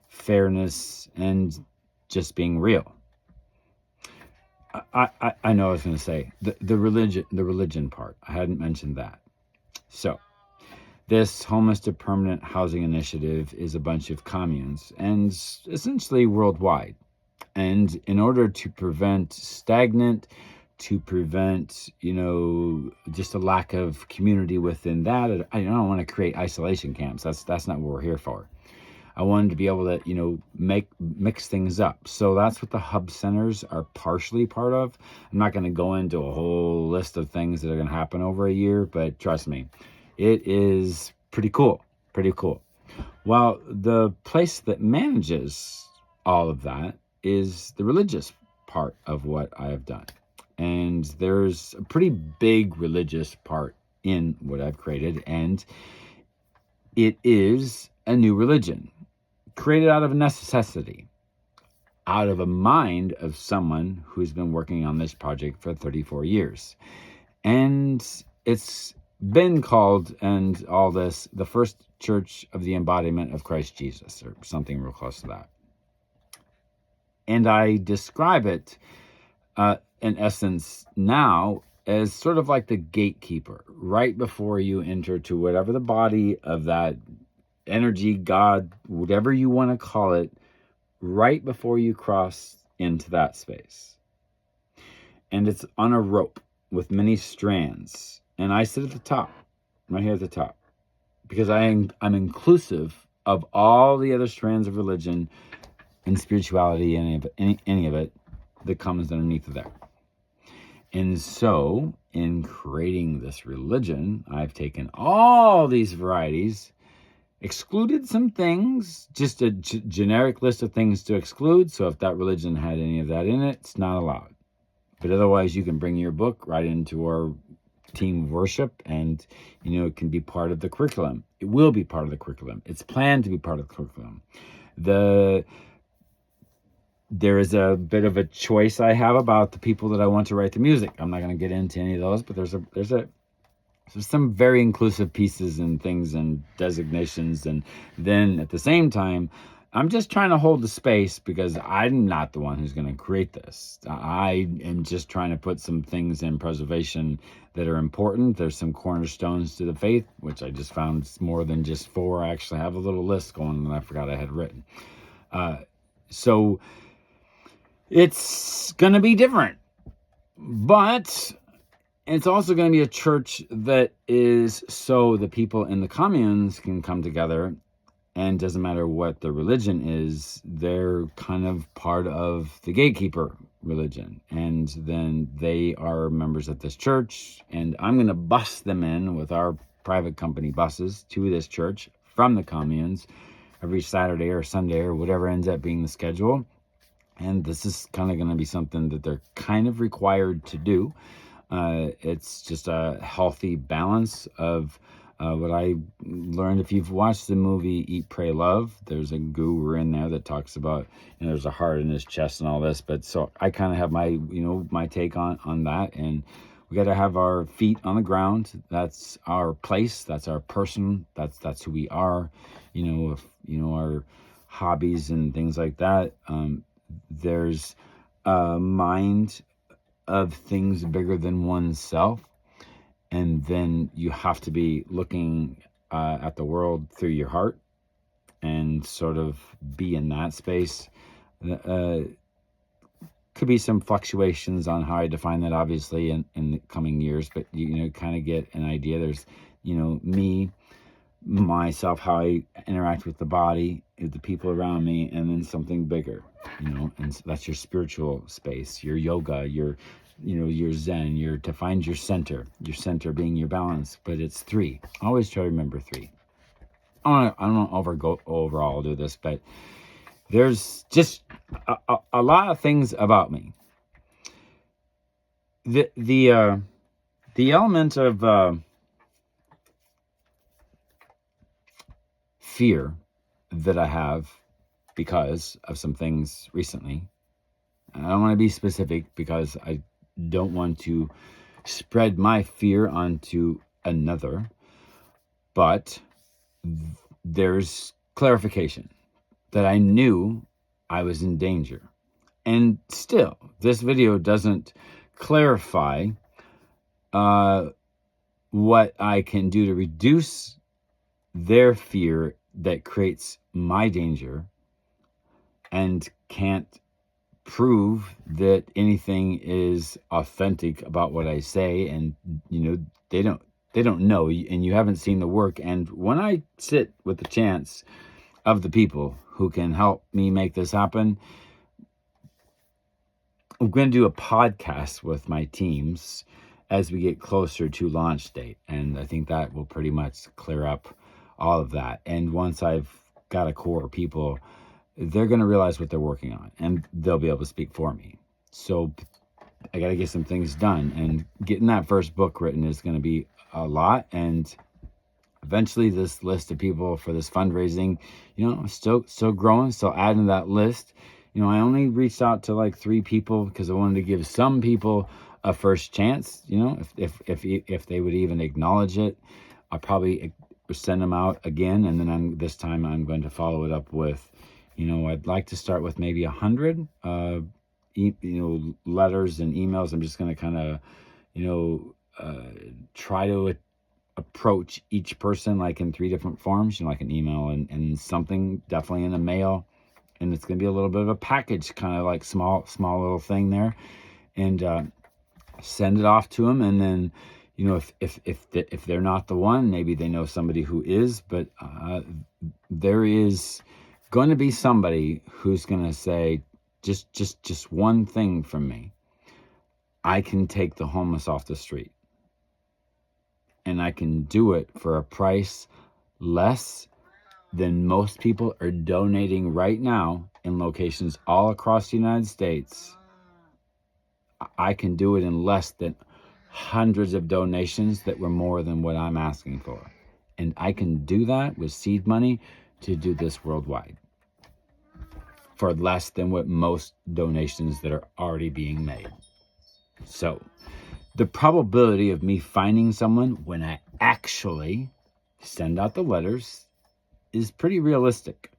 fairness, and just being real. I know I was going to say the religion part. I hadn't mentioned that. So this Homeless to Permanent Housing Initiative is a bunch of communes, and essentially worldwide. And in order to prevent stagnant, to prevent, just a lack of community within that, I don't want to create isolation camps. That's not what we're here for. I wanted to be able to, mix things up. So that's what the hub centers are partially part of. I'm not going to go into a whole list of things that are going to happen over a year, but trust me, it is pretty cool. Pretty cool. Well, the place that manages all of that is the religious part of what I have done. And there's a pretty big religious part in what I've created, and it is a new religion created out of necessity, out of a mind of someone who's been working on this project for 34 years. And it's been called, and all this, the First Church of the Embodiment of Christ Jesus, or something real close to that. And I describe it, in essence, now as sort of like the gatekeeper, right before you enter to whatever the body of that energy, God, whatever you want to call it, right before you cross into that space. And it's on a rope with many strands. And I sit at the top, right here at the top, because I'm inclusive of all the other strands of religion and spirituality, any of it that comes underneath of there. And so in creating this religion, I've taken all these varieties, excluded some things, just a generic list of things to exclude. So if that religion had any of that in it, it's not allowed. But otherwise, you can bring your book right into our team of worship, and it can be part of the curriculum. It will be part of the curriculum. It's planned to be part of the curriculum. There is a bit of a choice I have about the people that I want to write the music. I'm not going to get into any of those, but there's some very inclusive pieces and things and designations. And then at the same time, I'm just trying to hold the space, because I'm not the one who's going to create this. I am just trying to put some things in preservation that are important. There's some cornerstones to the faith, which I just found more than just 4. I actually have a little list going that I forgot I had written. So it's going to be different, but it's also going to be a church that is so the people in the communes can come together, and doesn't matter what the religion is, they're kind of part of the gatekeeper religion. And then they are members of this church, and I'm going to bus them in with our private company buses to this church from the communes every Saturday or Sunday or whatever ends up being the schedule. And this is kind of going to be something that they're kind of required to do. It's just a healthy balance of what I learned. If you've watched the movie Eat, Pray, Love, there's a guru in there that talks about, there's a heart in his chest and all this. But so I kind of have my, my take on that. And we got to have our feet on the ground. That's our place. That's our person. That's who we are. Our hobbies and things like that. There's a mind of things bigger than oneself, and then you have to be looking at the world through your heart and sort of be in that space. Could be some fluctuations on how I define that, obviously, in the coming years, but you kind of get an idea. There's myself, how I interact with the body, the people around me, and then something bigger, and so that's your spiritual space, your yoga, your Zen, to find your center being your balance. But it's three. Always try to remember three. I don't overall do this, but there's just a lot of things about me. The element of fear that I have because of some things recently. And I don't want to be specific because I don't want to spread my fear onto another, but there's clarification that I knew I was in danger. And still, this video doesn't clarify what I can do to reduce their fear that creates my danger, and can't prove that anything is authentic about what I say. And they don't know, and you haven't seen the work. And when I sit with the chance of the people who can help me make this happen, I'm going to do a podcast with my teams as we get closer to launch date, and I think that will pretty much clear up all of that. And once I've got a core of people, they're going to realize what they're working on, and they'll be able to speak for me. So I got to get some things done, and getting that first book written is going to be a lot. And eventually this list of people for this fundraising, still growing, still adding to that list. I only reached out to like 3 people because I wanted to give some people a first chance. If they would even acknowledge it, I'll probably send them out again. And then this time I'm going to follow it up with, I'd like to start with maybe 100, letters and emails. I'm just going to kind of, try to approach each person like in 3 different forms, like an email and something definitely in the mail. And it's going to be a little bit of a package, kind of like small little thing there, and send it off to them. And then, if they're not the one, maybe they know somebody who is. But there is going to be somebody who's going to say, just one thing from me. I can take the homeless off the street, and I can do it for a price less than most people are donating right now in locations all across the United States. I can do it in less than hundreds of donations that were more than what I'm asking for. And I can do that with seed money to do this worldwide for less than what most donations that are already being made. So the probability of me finding someone when I actually send out the letters is pretty realistic.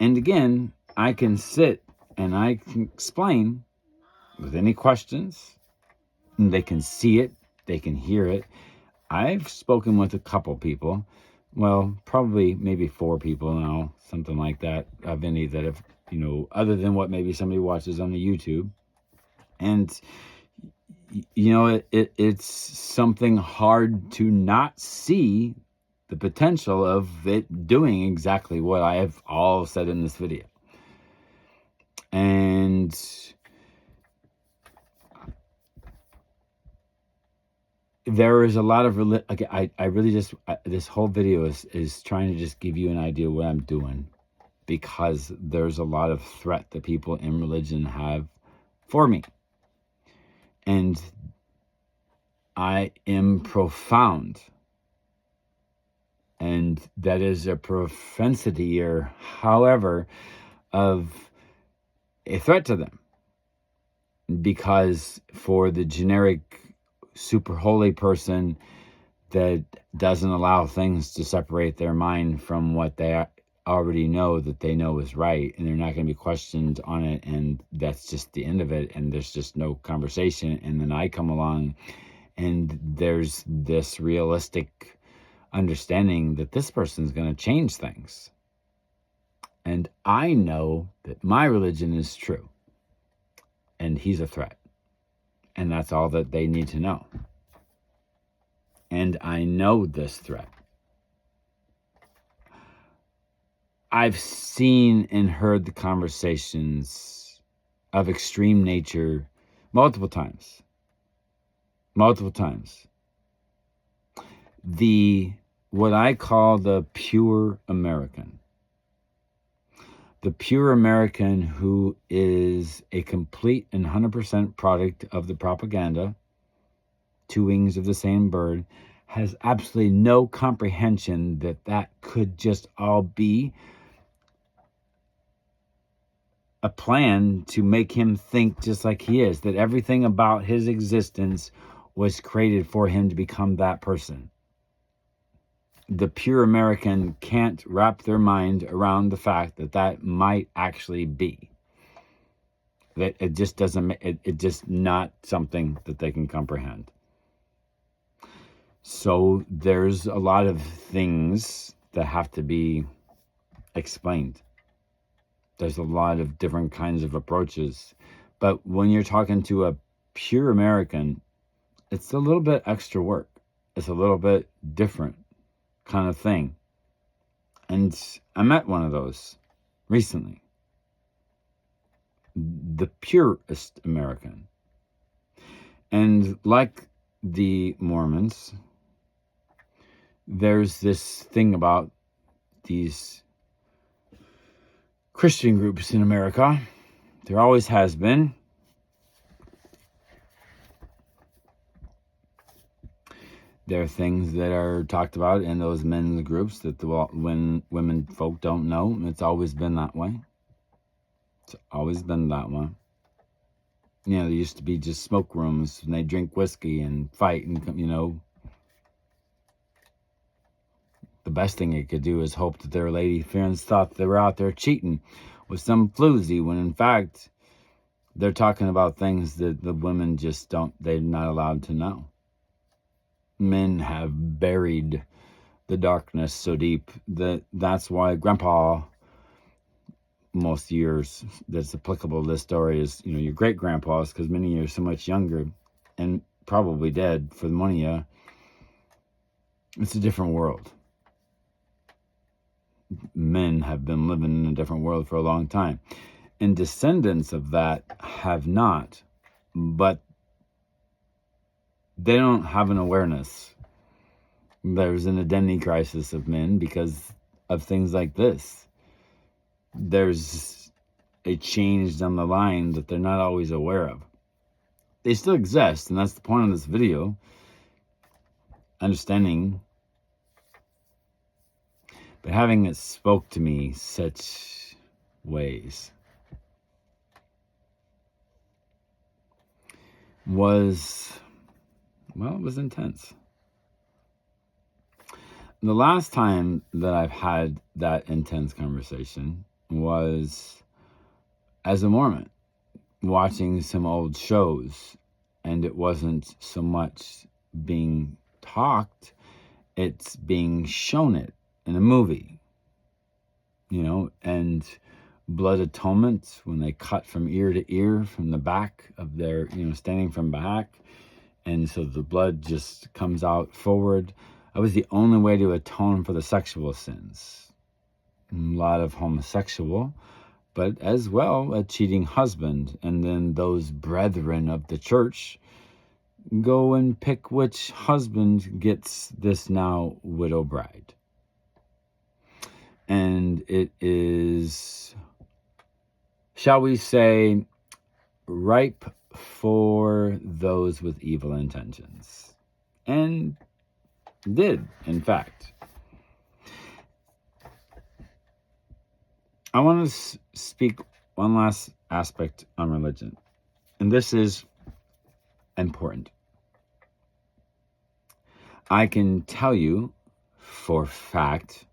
And again, I can sit and I can explain with any questions, and they can see it, they can hear it. I've spoken with a couple people, well, probably maybe 4 people now, something like that, of any that have, other than what maybe somebody watches on the YouTube. And it's something hard to not see the potential of it doing exactly what I have all said in this video. And there is a lot of I really just this whole video is trying to just give you an idea of what I'm doing, because there's a lot of threat that people in religion have for me. And I am profound. And that is a propensity, or however, of a threat to them. Because for the generic super holy person that doesn't allow things to separate their mind from what they already know that they know is right, and they're not going to be questioned on it, and that's just the end of it, and there's just no conversation. And then I come along, and there's this realistic understanding that this person's going to change things. And I know that my religion is true, and he's a threat. And that's all that they need to know. And I know this threat. I've seen and heard the conversations of extreme nature multiple times. Multiple times. What I call the pure American. The pure American who is a complete and 100% product of the propaganda, two wings of the same bird, has absolutely no comprehension that that could just all be a plan to make him think just like he is, that everything about his existence was created for him to become that person. The pure American can't wrap their mind around the fact that that might actually be. That it just doesn't, it just not something that they can comprehend. So there's a lot of things that have to be explained. There's a lot of different kinds of approaches. But when you're talking to a pure American, it's a little bit extra work. It's a little bit different kind of thing. And I met one of those recently. The purest American. And like the Mormons, there's this thing about these Christian groups in America. There always has been. There are things that are talked about in those men's groups that when women folk don't know. It's always been that way. It's always been that way. You know, there used to be just smoke rooms and they drink whiskey and fight and, you know. The best thing they could do is hope that their lady friends thought they were out there cheating with some floozy, when in fact, they're talking about things that the women just don't, they're not allowed to know. Men have buried the darkness so deep that that's why Grandpa, most years that's applicable to this story is, you know, your great grandpas, because many years so much younger and probably dead for the money. It's a different world. Men have been living in a different world for a long time, and descendants of that have not, but they don't have an awareness. There's an identity crisis of men because of things like this. There's a change down the line that they're not always aware of. They still exist, and that's the point of this video. Understanding, but having it spoke to me such ways was, well, it was intense. The last time that I've had that intense conversation was as a Mormon, watching some old shows, and it wasn't so much being talked, it's being shown it in a movie, you know, and blood atonement, when they cut from ear to ear from the back of their, you know, standing from back, and so the blood just comes out forward. That was the only way to atone for the sexual sins. A lot of homosexual, but as well a cheating husband, and then those brethren of the church go and pick which husband gets this now widow bride. And it is, shall we say, ripe for those with evil intentions. And did, in fact. I want to speak one last aspect on religion. And this is important. I can tell you for fact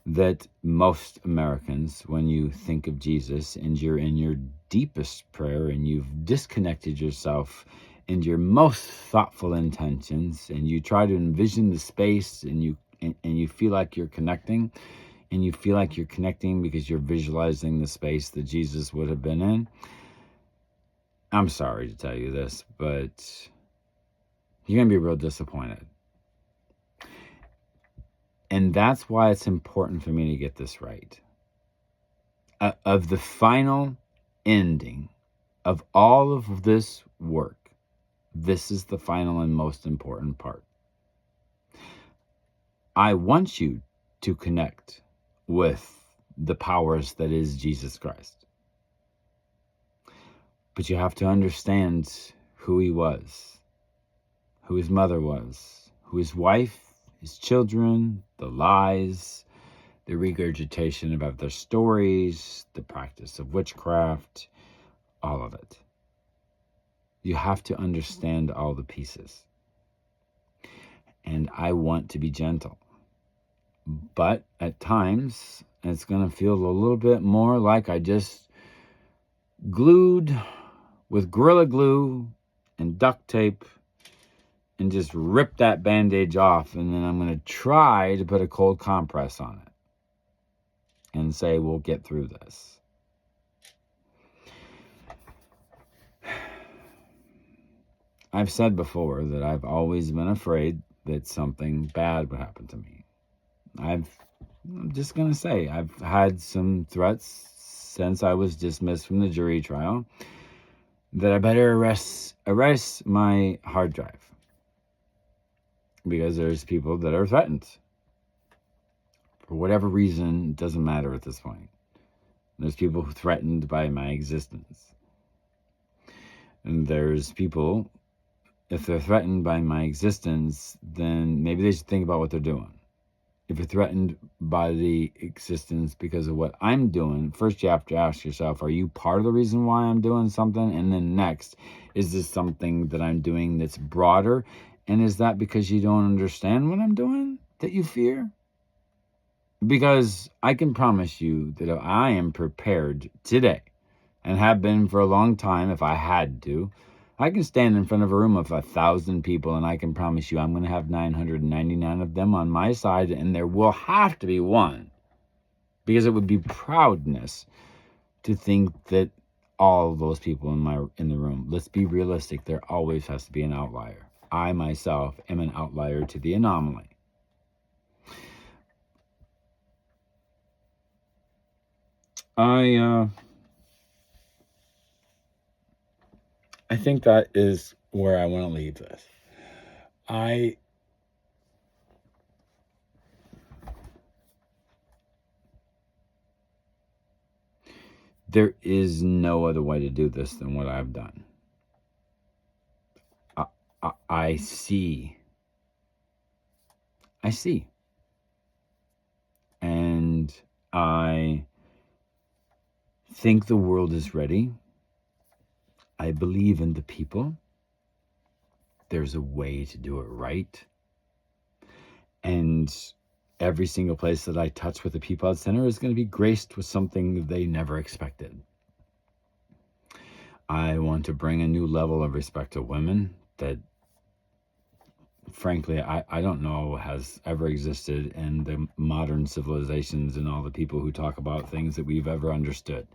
that most Americans, when you think of Jesus and you're in your deepest prayer and you've disconnected yourself in your most thoughtful intentions, and you try to envision the space, and you feel like you're connecting, and you feel like you're connecting because you're visualizing the space that Jesus would have been in. I'm sorry to tell you this, but you're going to be real disappointed. And that's why it's important for me to get this right. Of the final ending of all of this work, this is the final and most important part. I want you to connect with the powers that is Jesus Christ. But you have to understand who he was, who his mother was, who his wife, his children, the lies, the regurgitation about their stories, the practice of witchcraft, all of it. You have to understand all the pieces. And I want to be gentle. But at times, it's going to feel a little bit more like I just glued with Gorilla Glue and duct tape and just ripped that bandage off. And then I'm going to try to put a cold compress on it and say, we'll get through this. I've said before that I've always been afraid that something bad would happen to me. I'm just going to say, I've had some threats since I was dismissed from the jury trial that I better erase my hard drive because there's people that are threatened. For whatever reason, it doesn't matter at this point. There's people threatened by my existence. And there's people, if they're threatened by my existence, then maybe they should think about what they're doing. If you're threatened by the existence because of what I'm doing, first you have to ask yourself, are you part of the reason why I'm doing something? And then next, is this something that I'm doing that's broader? And is that because you don't understand what I'm doing that you fear? Because I can promise you that if I am prepared today, and have been for a long time if I had to, I can stand in front of a room of 1,000 people and I can promise you I'm going to have 999 of them on my side, and there will have to be one. Because it would be proudness to think that all of those people in the room, let's be realistic, there always has to be an outlier. I myself am an outlier to the anomaly. I think that is where I want to leave this. There is no other way to do this than what I've done. I see. And I think the world is ready. I believe in the people. There's a way to do it right. And every single place that I touch with the Peapod Center is going to be graced with something they never expected. I want to bring a new level of respect to women that, frankly, I don't know has ever existed in the modern civilizations and all the people who talk about things that we've ever understood.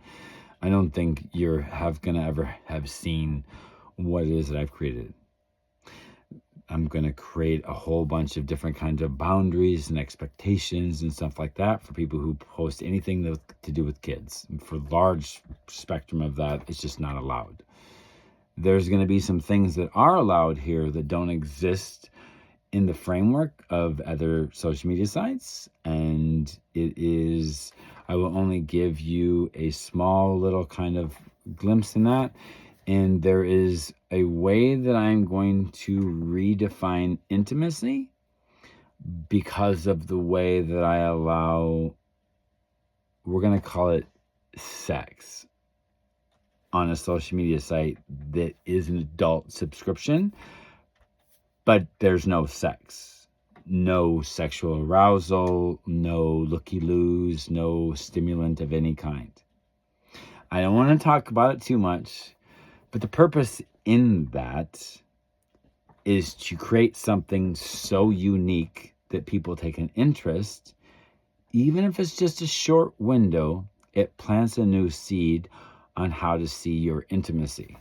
I don't think you're gonna ever have seen what it is that I've created. I'm gonna create a whole bunch of different kinds of boundaries and expectations and stuff like that for people who post anything to do with kids. And for large spectrum of that, it's just not allowed. There's gonna be some things that are allowed here that don't exist in the framework of other social media sites, and I will only give you a small little kind of glimpse in that. And there is a way that I'm going to redefine intimacy because of the way that I allow, we're going to call it sex, on a social media site that is an adult subscription, but there's no sex. No sexual arousal, no looky-loos, no stimulant of any kind. I don't want to talk about it too much, but the purpose in that is to create something so unique that people take an interest. Even if it's just a short window, it plants a new seed on how to see your intimacy.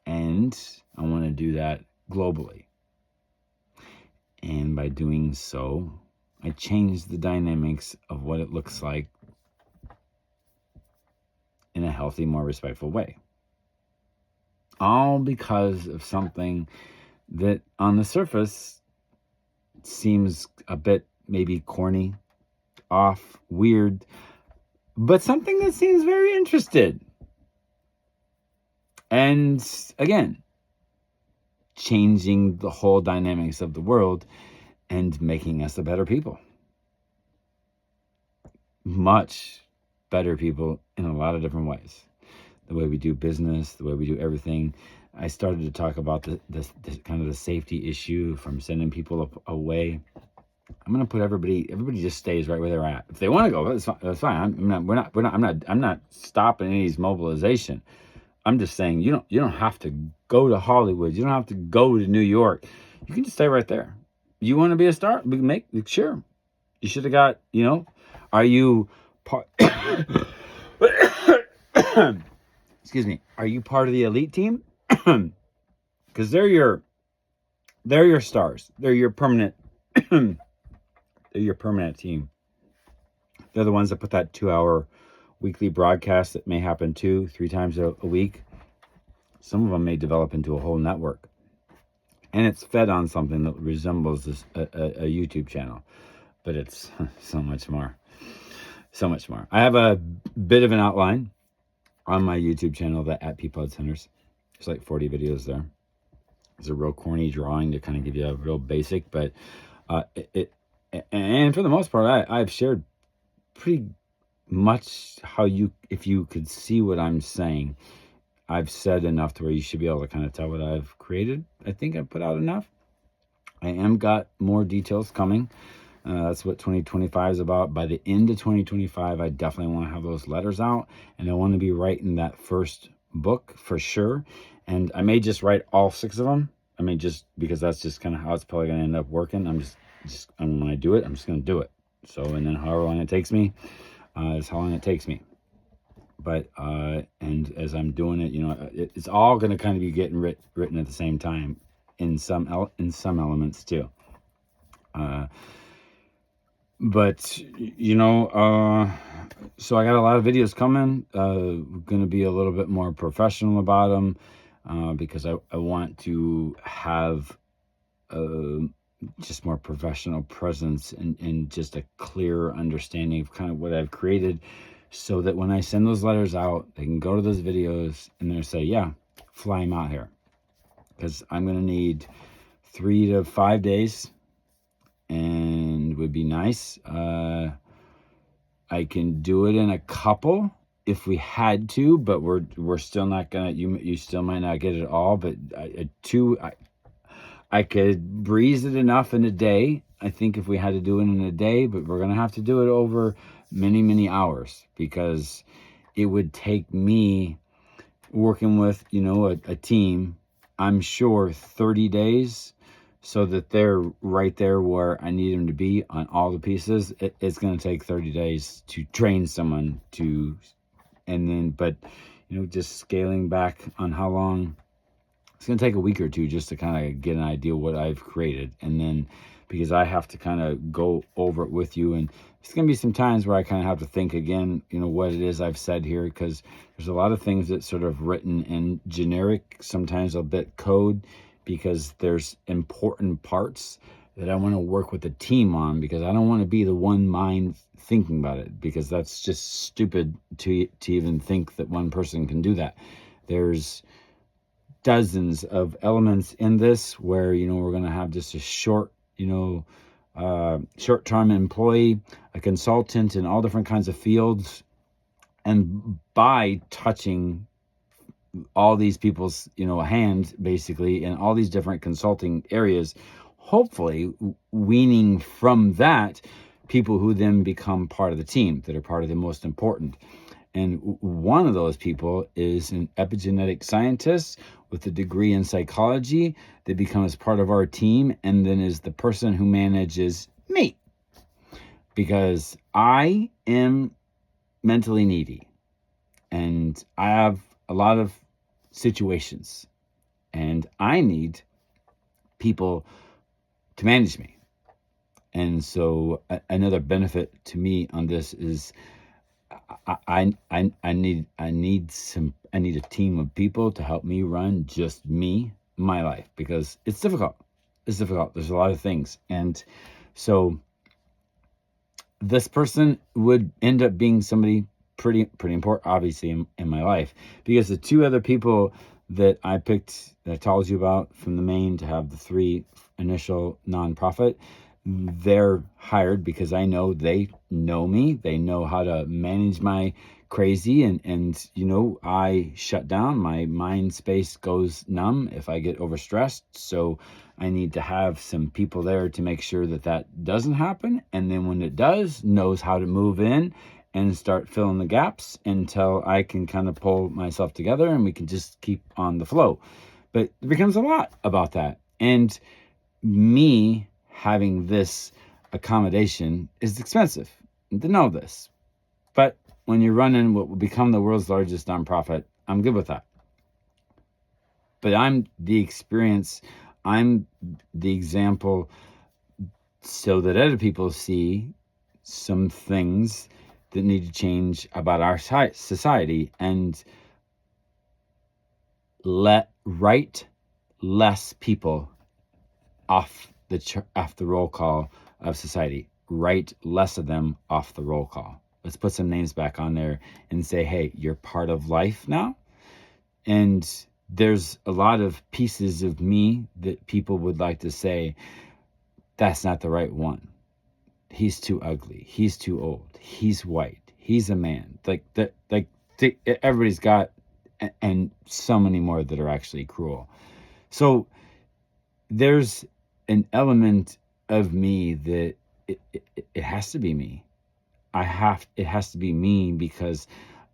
And I want to do that globally. And by doing so, I changed the dynamics of what it looks like in a healthy, more respectful way. All because of something that on the surface seems a bit maybe corny, off, weird, but something that seems very interested. And again, changing the whole dynamics of the world and making us a better people. Much better people in a lot of different ways. The way we do business, the way we do everything. I started to talk about the kind of the safety issue from sending people away. I'm going to put everybody just stays right where they're at. If they want to go, that's fine. I'm not stopping anybody's mobilization. I'm just saying you don't have to go to Hollywood. You don't have to go to New York. You can just stay right there. You want to be a star? Sure. You should have got, are you part excuse me, are you part of the elite team? Because they're your stars. They're your permanent they're your permanent team. They're the ones that put that 2-hour weekly broadcast that may happen 2-3 times a week. Some of them may develop into a whole network. And it's fed on something that resembles a YouTube channel. But it's so much more. So much more. I have a bit of an outline on my YouTube channel, that at Peapod Centers. There's like 40 videos there. It's a real corny drawing to kind of give you a real basic, but and for the most part, I've shared pretty much if you could see what I'm saying, I've said enough to where you should be able to kind of tell what I've created. I think I've put out enough. I am got more details coming. That's what 2025 is about. By the end of 2025, I definitely want to have those letters out, and I want to be writing that first book for sure. And I may just write all 6 of them. I mean, just because that's just kind of how it's probably going to end up working. And when I do it, I'm just going to do it. So, and then however long it takes me, is how long it takes me. But, and as I'm doing it, it's all going to kind of be getting written at the same time in some elements too. But, so I got a lot of videos coming. Going to be a little bit more professional about them, because I want to have just more professional presence and just a clearer understanding of kind of what I've created, so that when I send those letters out, they can go to those videos and they'll say, yeah, fly them out here. Because I'm going to need 3 to 5 days, and would be nice. I can do it in a couple if we had to, but we're still not gonna. You still might not get it all, but I could breeze it enough in a day. I think if we had to do it in a day, but we're gonna have to do it over many hours, because it would take me working with a team, I'm sure 30 days. So that they're right there where I need them to be on all the pieces. It's going to take 30 days to train someone but just scaling back on how long. It's going to take a week or two just to kind of get an idea what I've created. And then, because I have to kind of go over it with you, and it's going to be some times where I kind of have to think again, what it is I've said here, because there's a lot of things that's sort of written in generic, sometimes a bit code, because there's important parts that I want to work with the team on, because I don't want to be the one mind thinking about it, because that's just stupid to even think that one person can do that. There's dozens of elements in this where, we're going to have just a short-term employee, a consultant in all different kinds of fields. And by touching all these people's hand basically in all these different consulting areas, hopefully weaning from that people who then become part of the team, that are part of the most important. And one of those people is an epigenetic scientist with a degree in psychology that becomes part of our team, and then is the person who manages me, because I am mentally needy and I have a lot of situations, and I need people to manage me. And so another benefit to me on this is I need a team of people to help me run just my life, because it's difficult. It's difficult. There's a lot of things. And so this person would end up being somebody pretty important, obviously, in my life, because the two other people that I picked, that I told you about from the main to have the 3 initial nonprofit, they're hired because I know they know me. They know how to manage my crazy, and I shut down. My mind space goes numb if I get overstressed. So I need to have some people there to make sure that that doesn't happen. And then when it does, knows how to move in and start filling the gaps until I can kind of pull myself together and we can just keep on the flow. But it becomes a lot about that. And me having this accommodation is expensive, to know this. But when you're running what will become the world's largest nonprofit, I'm good with that. But I'm the experience, I'm the example, so that other people see some things that need to change about our society, and write less people off the roll call of society. Write less of them off the roll call. Let's put some names back on there and say, hey, you're part of life now. And there's a lot of pieces of me that people would like to say, that's not the right one. He's too ugly. He's too old. He's white. He's a man. Everybody's got, and so many more that are actually cruel. So there's an element of me that it has to be me. It has to be me, because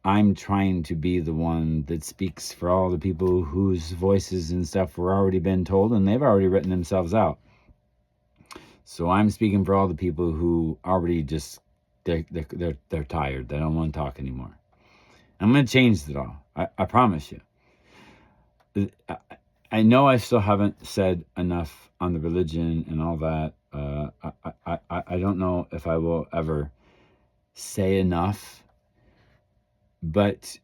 I'm trying to be the one that speaks for all the people whose voices and stuff were already been told, and they've already written themselves out. So I'm speaking for all the people who already just, they're tired. They don't want to talk anymore. I'm going to change it all. I promise you. I know I still haven't said enough on the religion and all that. I don't know if I will ever say enough, but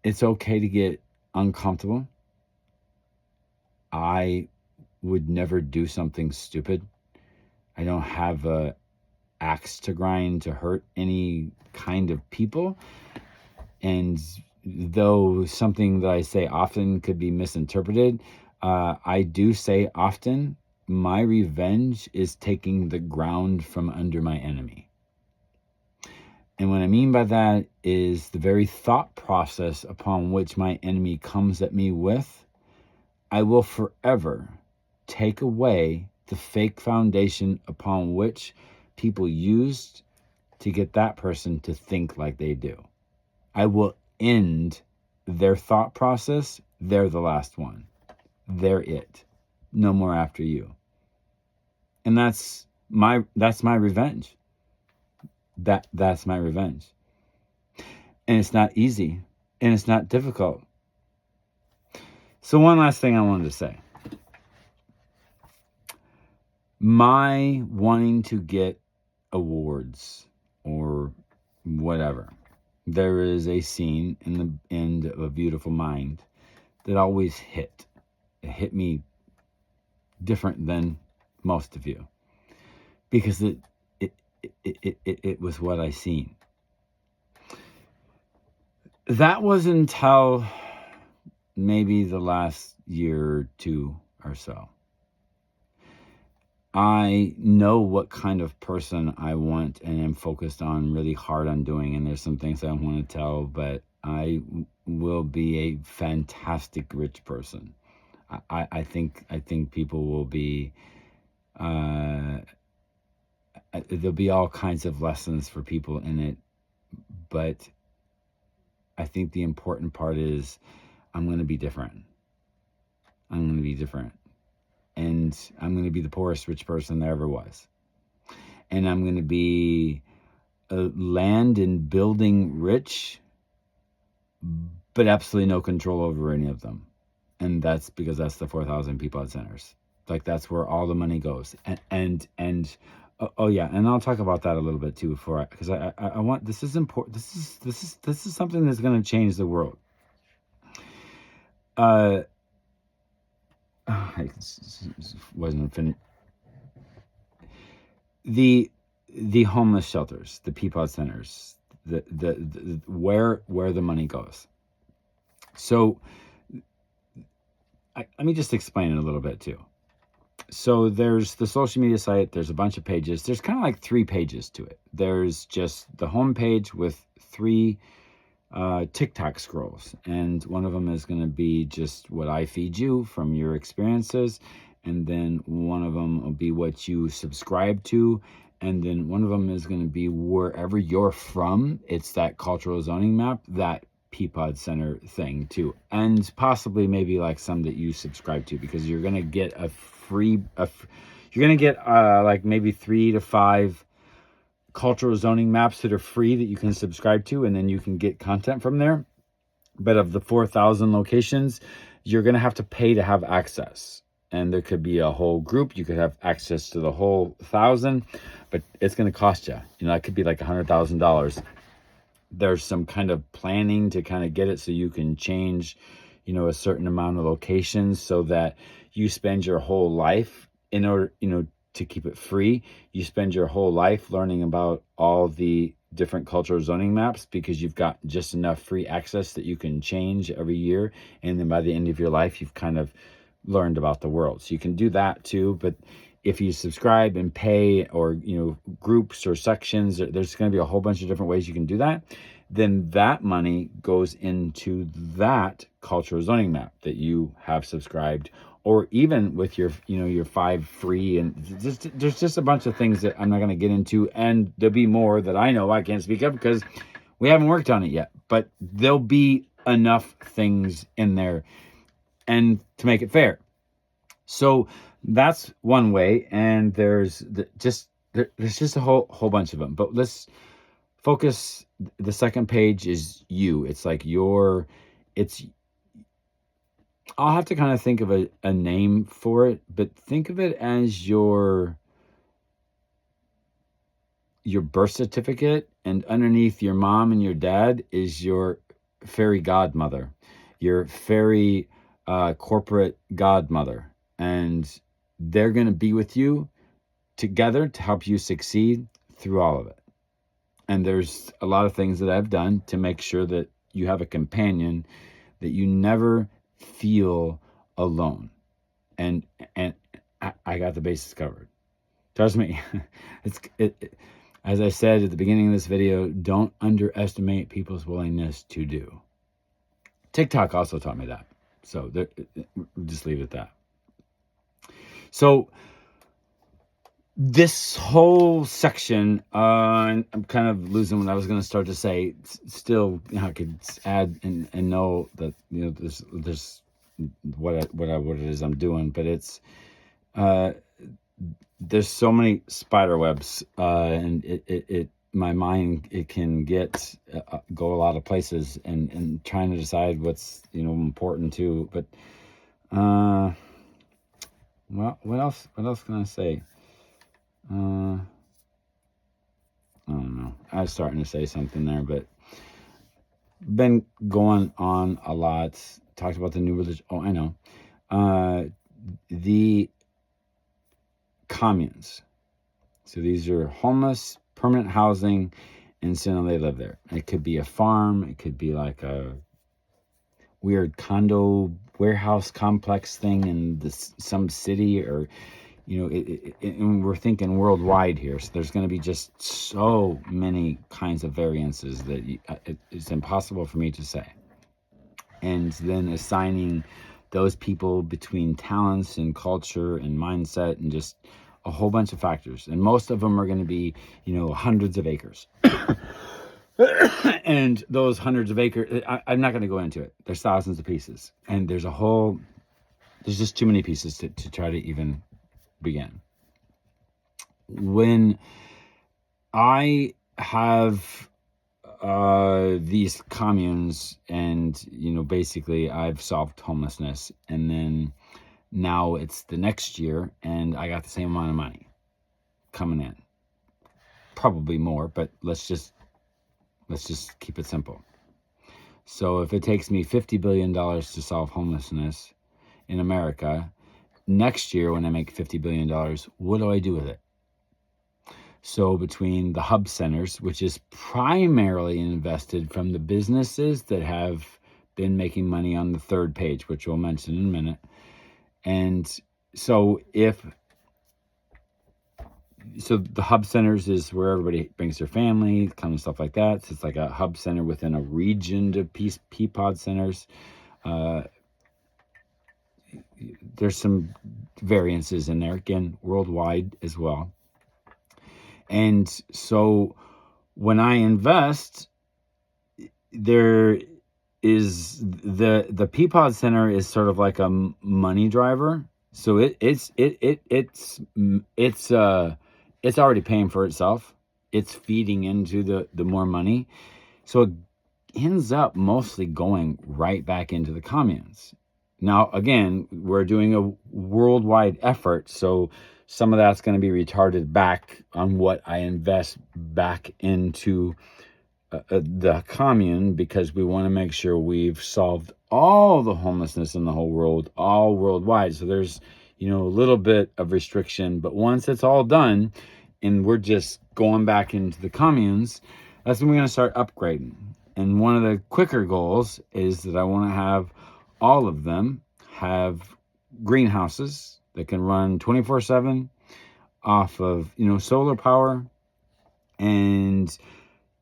it's okay to get uncomfortable. I would never do something stupid. I don't have a axe to grind to hurt any kind of people. And though something that I say often could be misinterpreted, I do say often, my revenge is taking the ground from under my enemy. And what I mean by that is the very thought process upon which my enemy comes at me with, I will forever take away the fake foundation upon which people used to get that person to think like they do. I will end their thought process. They're the last one. They're it. No more after you. And that's my revenge. That's my revenge. And it's not easy, and it's not difficult. So one last thing I wanted to say. My wanting to get awards or whatever, there is a scene in the end of A Beautiful Mind that always hit. It hit me different than most of you, because it was what I seen. That was until maybe the last year or two or so. I know what kind of person I want and am focused on really hard on doing. And there's some things I want to tell, but I will be a fantastic rich person. I think people will be, there'll be all kinds of lessons for people in it. But I think the important part is I'm going to be different. I'm going to be different. And I'm going to be the poorest rich person there ever was. And I'm going to be land and building rich, but absolutely no control over any of them. And that's because that's the 4,000 people at Centers. Like that's where all the money goes. And oh yeah, and I'll talk about that a little bit too before because I want, this is important. This is something that's going to change the world. I wasn't finished. The homeless shelters, the Peapod centers, the where the money goes. So let me just explain it a little bit too. So there's the social media site. There's a bunch of pages. There's kind of like 3 pages to it. There's just the home page with 3 TikTok scrolls, and one of them is going to be just what I feed you from your experiences, and then one of them will be what you subscribe to, and then one of them is going to be wherever you're from. It's that cultural zoning map, that Peapod Center thing too, and possibly maybe like some that you subscribe to, because you're going to get you're going to get like maybe 3 to 5 cultural zoning maps that are free that you can subscribe to, and then you can get content from there. But of the 4,000 locations, you're going to have to pay to have access. And there could be a whole group. You could have access to the whole 1,000, but it's going to cost you. You know, it could be like $100,000. There's some kind of planning to kind of get it so you can change, you know, a certain amount of locations so that you spend your whole life in order, you know, to keep it free. You spend your whole life learning about all the different cultural zoning maps because you've got just enough free access that you can change every year. And then by the end of your life, you've kind of learned about the world. So you can do that too. But if you subscribe and pay, or, you know, groups or sections, there's going to be a whole bunch of different ways you can do that. Then that money goes into that cultural zoning map that you have subscribed, or even with your, you know, your 5 free, and there's just a bunch of things that I'm not going to get into, and there'll be more that I know I can't speak of because we haven't worked on it yet, but there'll be enough things in there and to make it fair. So that's one way, and there's just a whole bunch of them, but let's focus. The second page is you. It's like I'll have to kind of think of a name for it, but think of it as your birth certificate, and underneath your mom and your dad is your fairy godmother, your fairy corporate godmother, and they're going to be with you together to help you succeed through all of it. And there's a lot of things that I've done to make sure that you have a companion, that you never feel alone. And I got the bases covered. Trust me. As I said at the beginning of this video, don't underestimate people's willingness to do. TikTok also taught me that. So just leave it at that. So this whole section, I'm kind of losing what I was going to start to say. Still, you know, I could add and know that, you know, there's what it is I'm doing, but it's there's so many spider webs, and it my mind, it can get go a lot of places, and trying to decide what's, you know, important too. But well, what else can I say? I don't know. I was starting to say something there, but been going on a lot. Talked about the new religion. Oh, I know. The communes. So these are homeless, permanent housing, and so they live there. It could be a farm. It could be like a weird condo warehouse complex thing in some city, or, you know, and we're thinking worldwide here. So there's going to be just so many kinds of variances that it's impossible for me to say. And then assigning those people between talents and culture and mindset and just a whole bunch of factors. And most of them are going to be, you know, hundreds of acres. And those hundreds of acres, I'm not going to go into it. There's thousands of pieces. And there's just too many pieces to try to even begin. When I have these communes, and, you know, basically I've solved homelessness, and then Now it's the next year, and I got the same amount of money coming in. Probably more, but let's just keep it simple. So if it takes me $50 billion to solve homelessness in America, next year when I make $50 billion, what do I do with it? So between the hub centers, which is primarily invested from the businesses that have been making money on the third page, which we'll mention in a minute. And so the hub centers is where everybody brings their family, kind of stuff like that. So it's like a hub center within a region to Peapod centers. There's some variances in there, again, worldwide as well. And so when I invest, there is the Peapod Center is sort of like a money driver. So it's already paying for itself. It's feeding into the more money. So it ends up mostly going right back into the communes. Now, again, we're doing a worldwide effort, so some of that's going to be retarded back on what I invest back into the commune, because we want to make sure we've solved all the homelessness in the whole world, all worldwide. So there's, a little bit of restriction, but once it's all done and we're just going back into the communes, that's when we're going to start upgrading. And one of the quicker goals is that I want to have all of them have greenhouses that can run 24/7 off of, solar power, and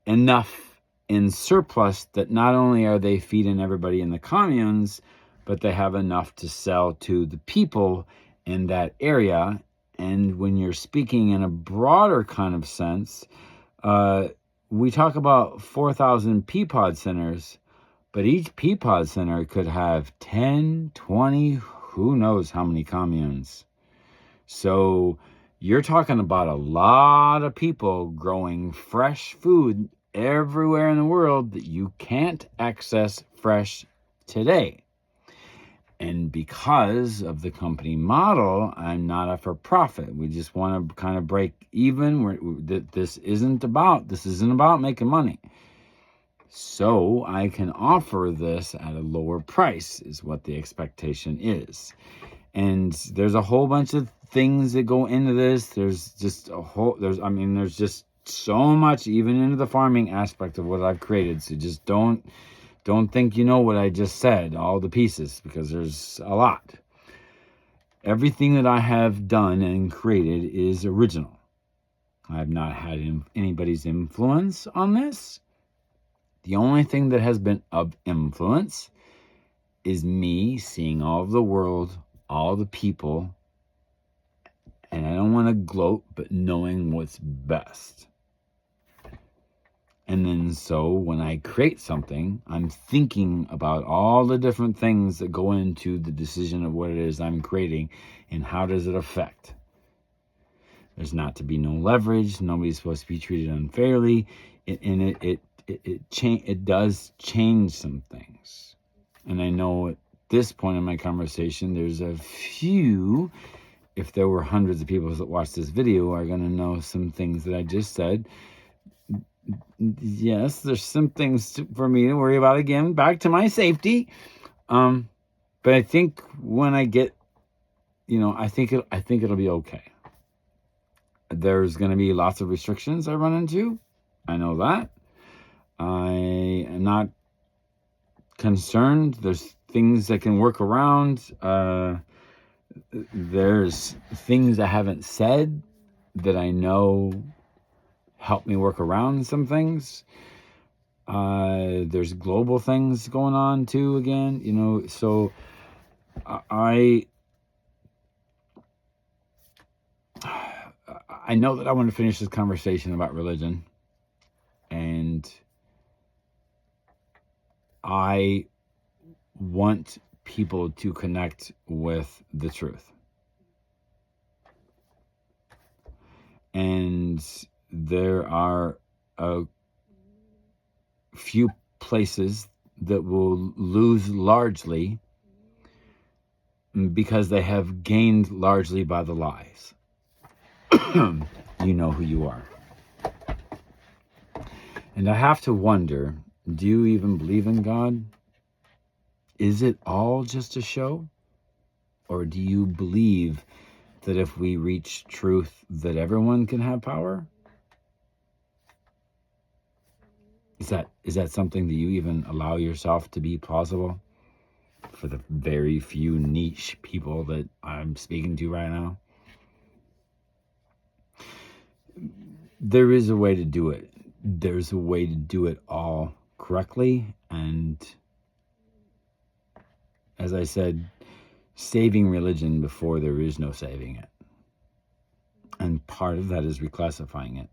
enough in surplus that not only are they feeding everybody in the communes, but they have enough to sell to the people in that area. And when you're speaking in a broader kind of sense, we talk about 4,000 Peapod centers, but each Peapod center could have 10, 20, who knows how many communes. So you're talking about a lot of people growing fresh food everywhere in the world that you can't access fresh today. And because of the company model, I'm not a for-profit. We just want to kind of break even. This isn't about making money. So I can offer this at a lower price is what the expectation is. And there's a whole bunch of things that go into this. There's just so much even into the farming aspect of what I've created. So just don't think you know what I just said, all the pieces, because there's a lot. Everything that I have done and created is original. I have not had anybody's influence on this. The only thing that has been of influence is me seeing all of the world, all the people, and I don't want to gloat, but knowing what's best. And then so when I create something, I'm thinking about all the different things that go into the decision of what it is I'm creating and how does it affect. There's not to be no leverage. Nobody's supposed to be treated unfairly. It does change some things. And I know at this point in my conversation, there's a few, if there were hundreds of people that watch this video, are going to know some things that I just said. Yes, there's some things for me to worry about, again, back to my safety. But I think when I get, I think it'll be okay. There's going to be lots of restrictions I run into. I know that. I am not concerned. There's things that can work around. There's things I haven't said that I know help me work around some things. There's global things going on too, again, so I know that I want to finish this conversation about religion, and I want people to connect with the truth. And there are a few places that will lose largely because they have gained largely by the lies. You know who you are. And I have to wonder, do you even believe in God? Is it all just a show? Or do you believe that if we reach truth, that everyone can have power? Is that something that you even allow yourself to be plausible for the very few niche people that I'm speaking to right now? There is a way to do it. There's a way to do it all correctly. And as I said, saving religion before there is no saving it. And part of that is reclassifying it.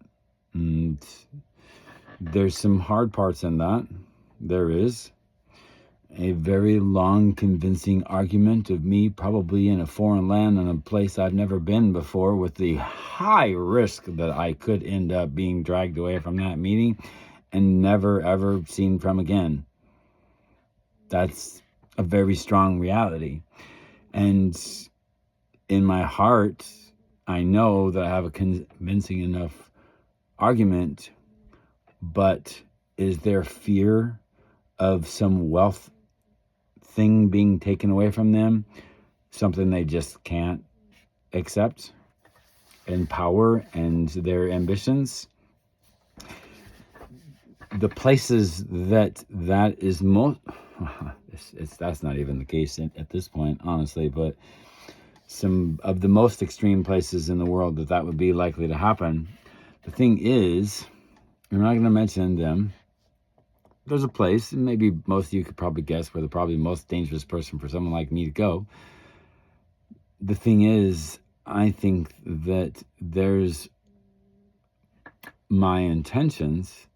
And there's some hard parts in that. There is a very long, convincing argument of me probably in a foreign land in a place I've never been before, with the high risk that I could end up being dragged away from that meeting and never, ever seen from again. That's a very strong reality. And in my heart, I know that I have a convincing enough argument, but is there fear of some wealth thing being taken away from them, something they just can't accept, and power and their ambitions? The places that is most, that's not even the case at this point, honestly, but some of the most extreme places in the world that would be likely to happen. The thing is, I'm not going to mention them. There's a place, and maybe most of you could probably guess where the probably most dangerous person for someone like me to go. The thing is, I think that there's my intentions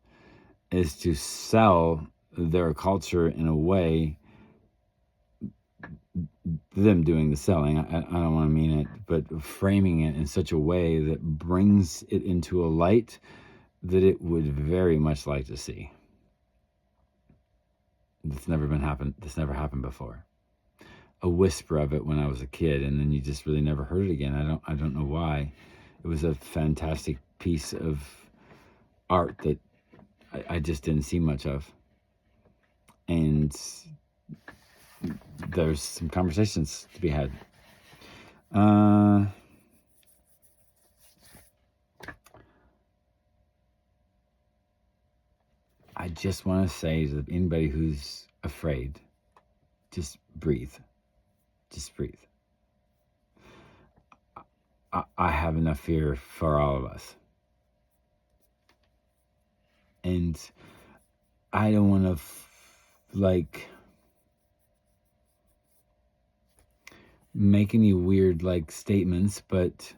is to sell their culture in a way, them doing the selling, I don't want to mean it, but framing it in such a way that brings it into a light that it would very much like to see. That's never happened before. A whisper of it when I was a kid, and then you just really never heard it again. I don't know why. It was a fantastic piece of art that I just didn't see much of. And there's some conversations to be had. I just want to say to anybody who's afraid, just breathe. Just breathe. I have enough fear for all of us. And I don't want to, make any weird, statements, but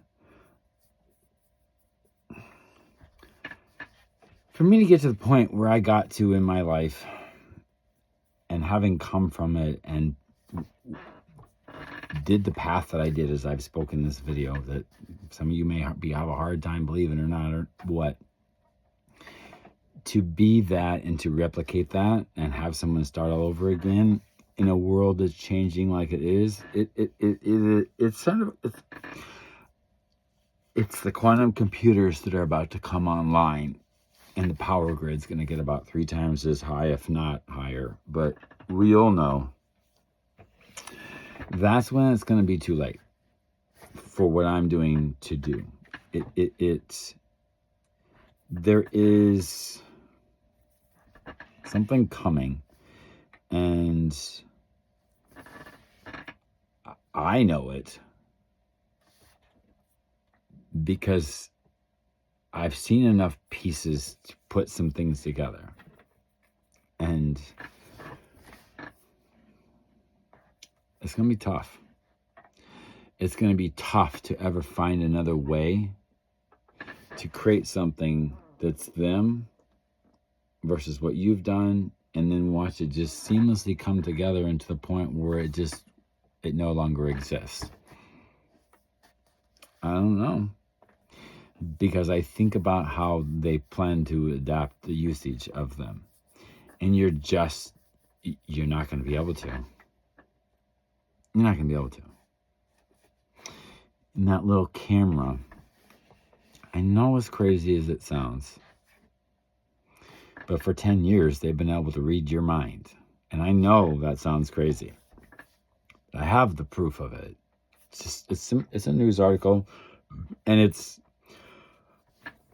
for me to get to the point where I got to in my life, and having come from it and did the path that I did, as I've spoken in this video, that some of you may have a hard time believing or not, or what, to be that and to replicate that and have someone start all over again in a world that's changing like it is, it's the quantum computers that are about to come online, and the power grid's going to get about 3 times as high, if not higher. But we all know that's when it's going to be too late for what I'm doing to do. There is something coming, and I know it because I've seen enough pieces to put some things together. And it's going to be tough. It's going to be tough to ever find another way to create something that's them versus what you've done, and then watch it just seamlessly come together into the point where it no longer exists. I don't know. Because I think about how they plan to adapt the usage of them. And you're not going to be able to. You're not going to be able to. And that little camera, I know as crazy as it sounds, but for 10 years, they've been able to read your mind. And I know that sounds crazy. I have the proof of it. It's a news article, and it's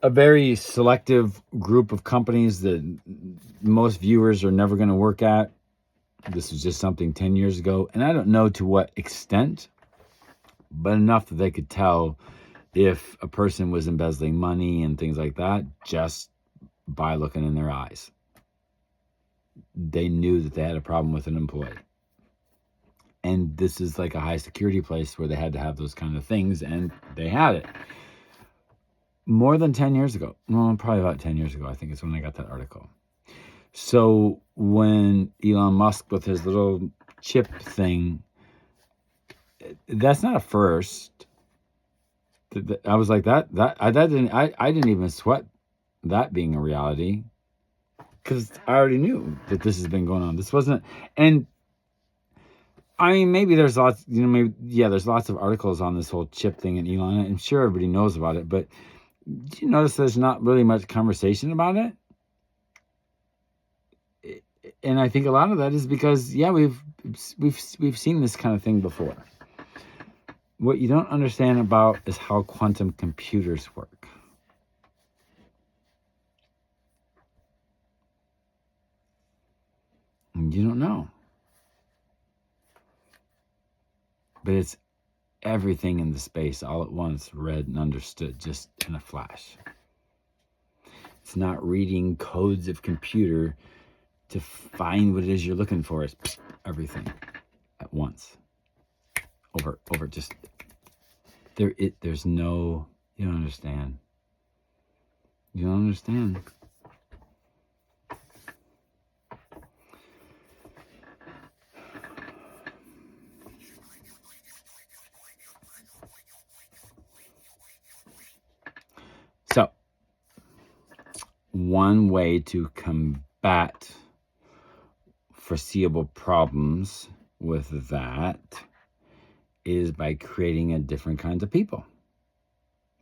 a very selective group of companies that most viewers are never going to work at. This was just something 10 years ago, and I don't know to what extent, but enough that they could tell if a person was embezzling money and things like that just by looking in their eyes. They knew that they had a problem with an employee. And this is like a high security place where they had to have those kind of things, and they had it. More than 10 years ago. Well, probably about 10 years ago, I think is when I got that article. So when Elon Musk with his little chip thing, that's not a first. I was like I didn't even sweat that being a reality, because I already knew that this has been going on. This wasn't, and I mean, maybe there's lots, there's lots of articles on this whole chip thing in Elon. I'm sure everybody knows about it, but do you notice there's not really much conversation about it? And I think a lot of that is because, we've seen this kind of thing before. What you don't understand about is how quantum computers work. And you don't know. But it's everything in the space all at once, read and understood just in a flash. It's not reading codes of computer to find what it is you're looking for. It's everything at once. Over just there's no, you don't understand. You don't understand. So, one way to combat foreseeable problems with that is by creating a different kinds of people.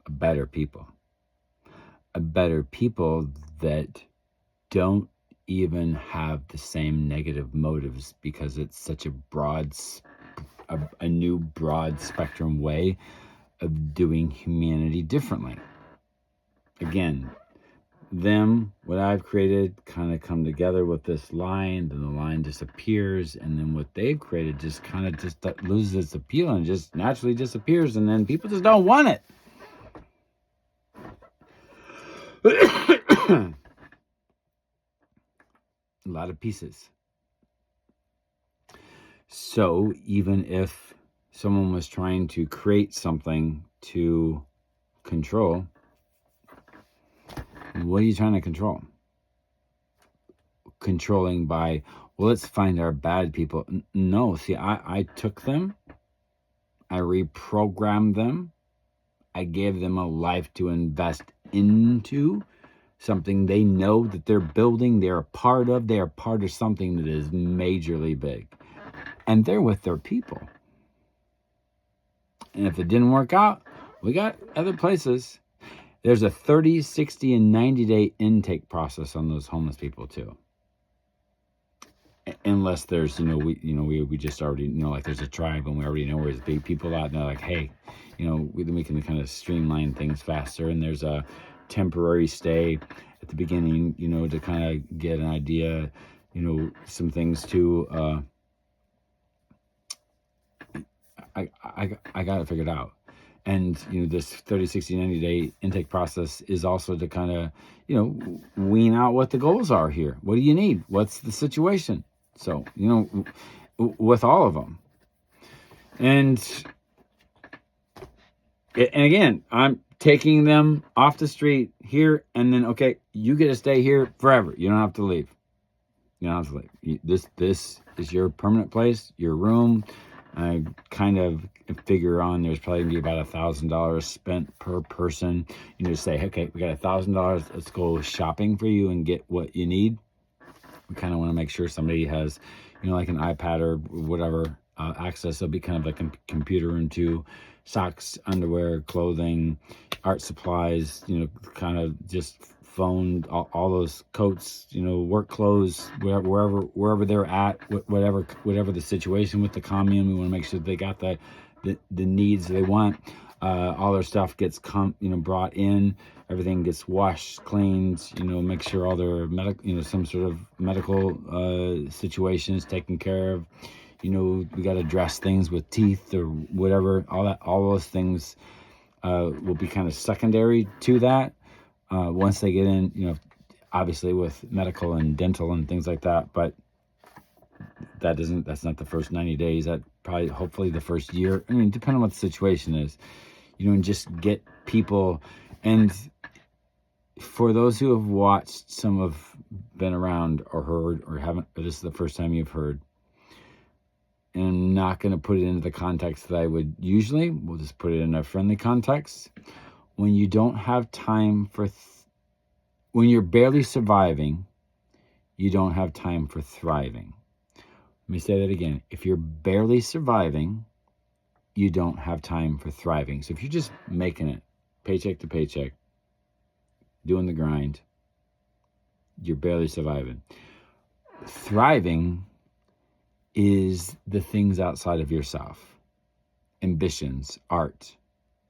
A better people that don't even have the same negative motives, because it's such a new broad spectrum way of doing humanity differently. Again, what I've created kind of come together with this line, then the line disappears, and then what they've created just kind of just loses its appeal and just naturally disappears, and then people just don't want it. A lot of pieces. So even if someone was trying to create something to control, what are you trying to control? Controlling by, well, let's find our bad people. No, see, I took them, I reprogrammed them, I gave them a life to invest into, something they know that they're building, they're a part of, they are part of something that is majorly big. And they're with their people. And if it didn't work out, we got other places. There's a 30, 60, and 90-day intake process on those homeless people too. Unless there's, we just already know, like there's a tribe and we already know where there's big people out, and they're like, hey, we can kind of streamline things faster. And there's a temporary stay at the beginning, to kind of get an idea, some things to, I got it figured out. And, this 30, 60, 90-day intake process is also to kind of, wean out what the goals are here. What do you need? What's the situation? So, with all of them. And again, I'm taking them off the street here, and then, okay, you get to stay here forever. You don't have to leave. You don't have to leave. This is your permanent place, your room. I kind of figure on there's probably gonna be about $1,000 spent per person. Say, okay, we got $1,000. Let's go shopping for you and get what you need. We kind of want to make sure somebody has, like an iPad or whatever, access. There'll be kind of like a computer room too, socks, underwear, clothing, art supplies, kind of just phone, all those coats, work clothes, wherever they're at, whatever the situation with the commune. We want to make sure they got the needs they want. All their stuff gets brought in. Everything gets washed, cleaned. Make sure all their some sort of medical situations taken care of. We got to address things with teeth or whatever. All those things will be kind of secondary to that. Once they get in, obviously with medical and dental and things like that, but that's not the first 90 days. That probably, hopefully the first year. I mean, depending on what the situation is, and just get people. And for those who have watched, some have been around or heard or haven't, or this is the first time you've heard, and I'm not going to put it into the context that I would usually. We'll just put it in a friendly context. When you don't have time when you're barely surviving, you don't have time for thriving. Let me say that again. If you're barely surviving, you don't have time for thriving. So if you're just making it paycheck to paycheck, doing the grind, you're barely surviving. Thriving is the things outside of yourself. Ambitions, art,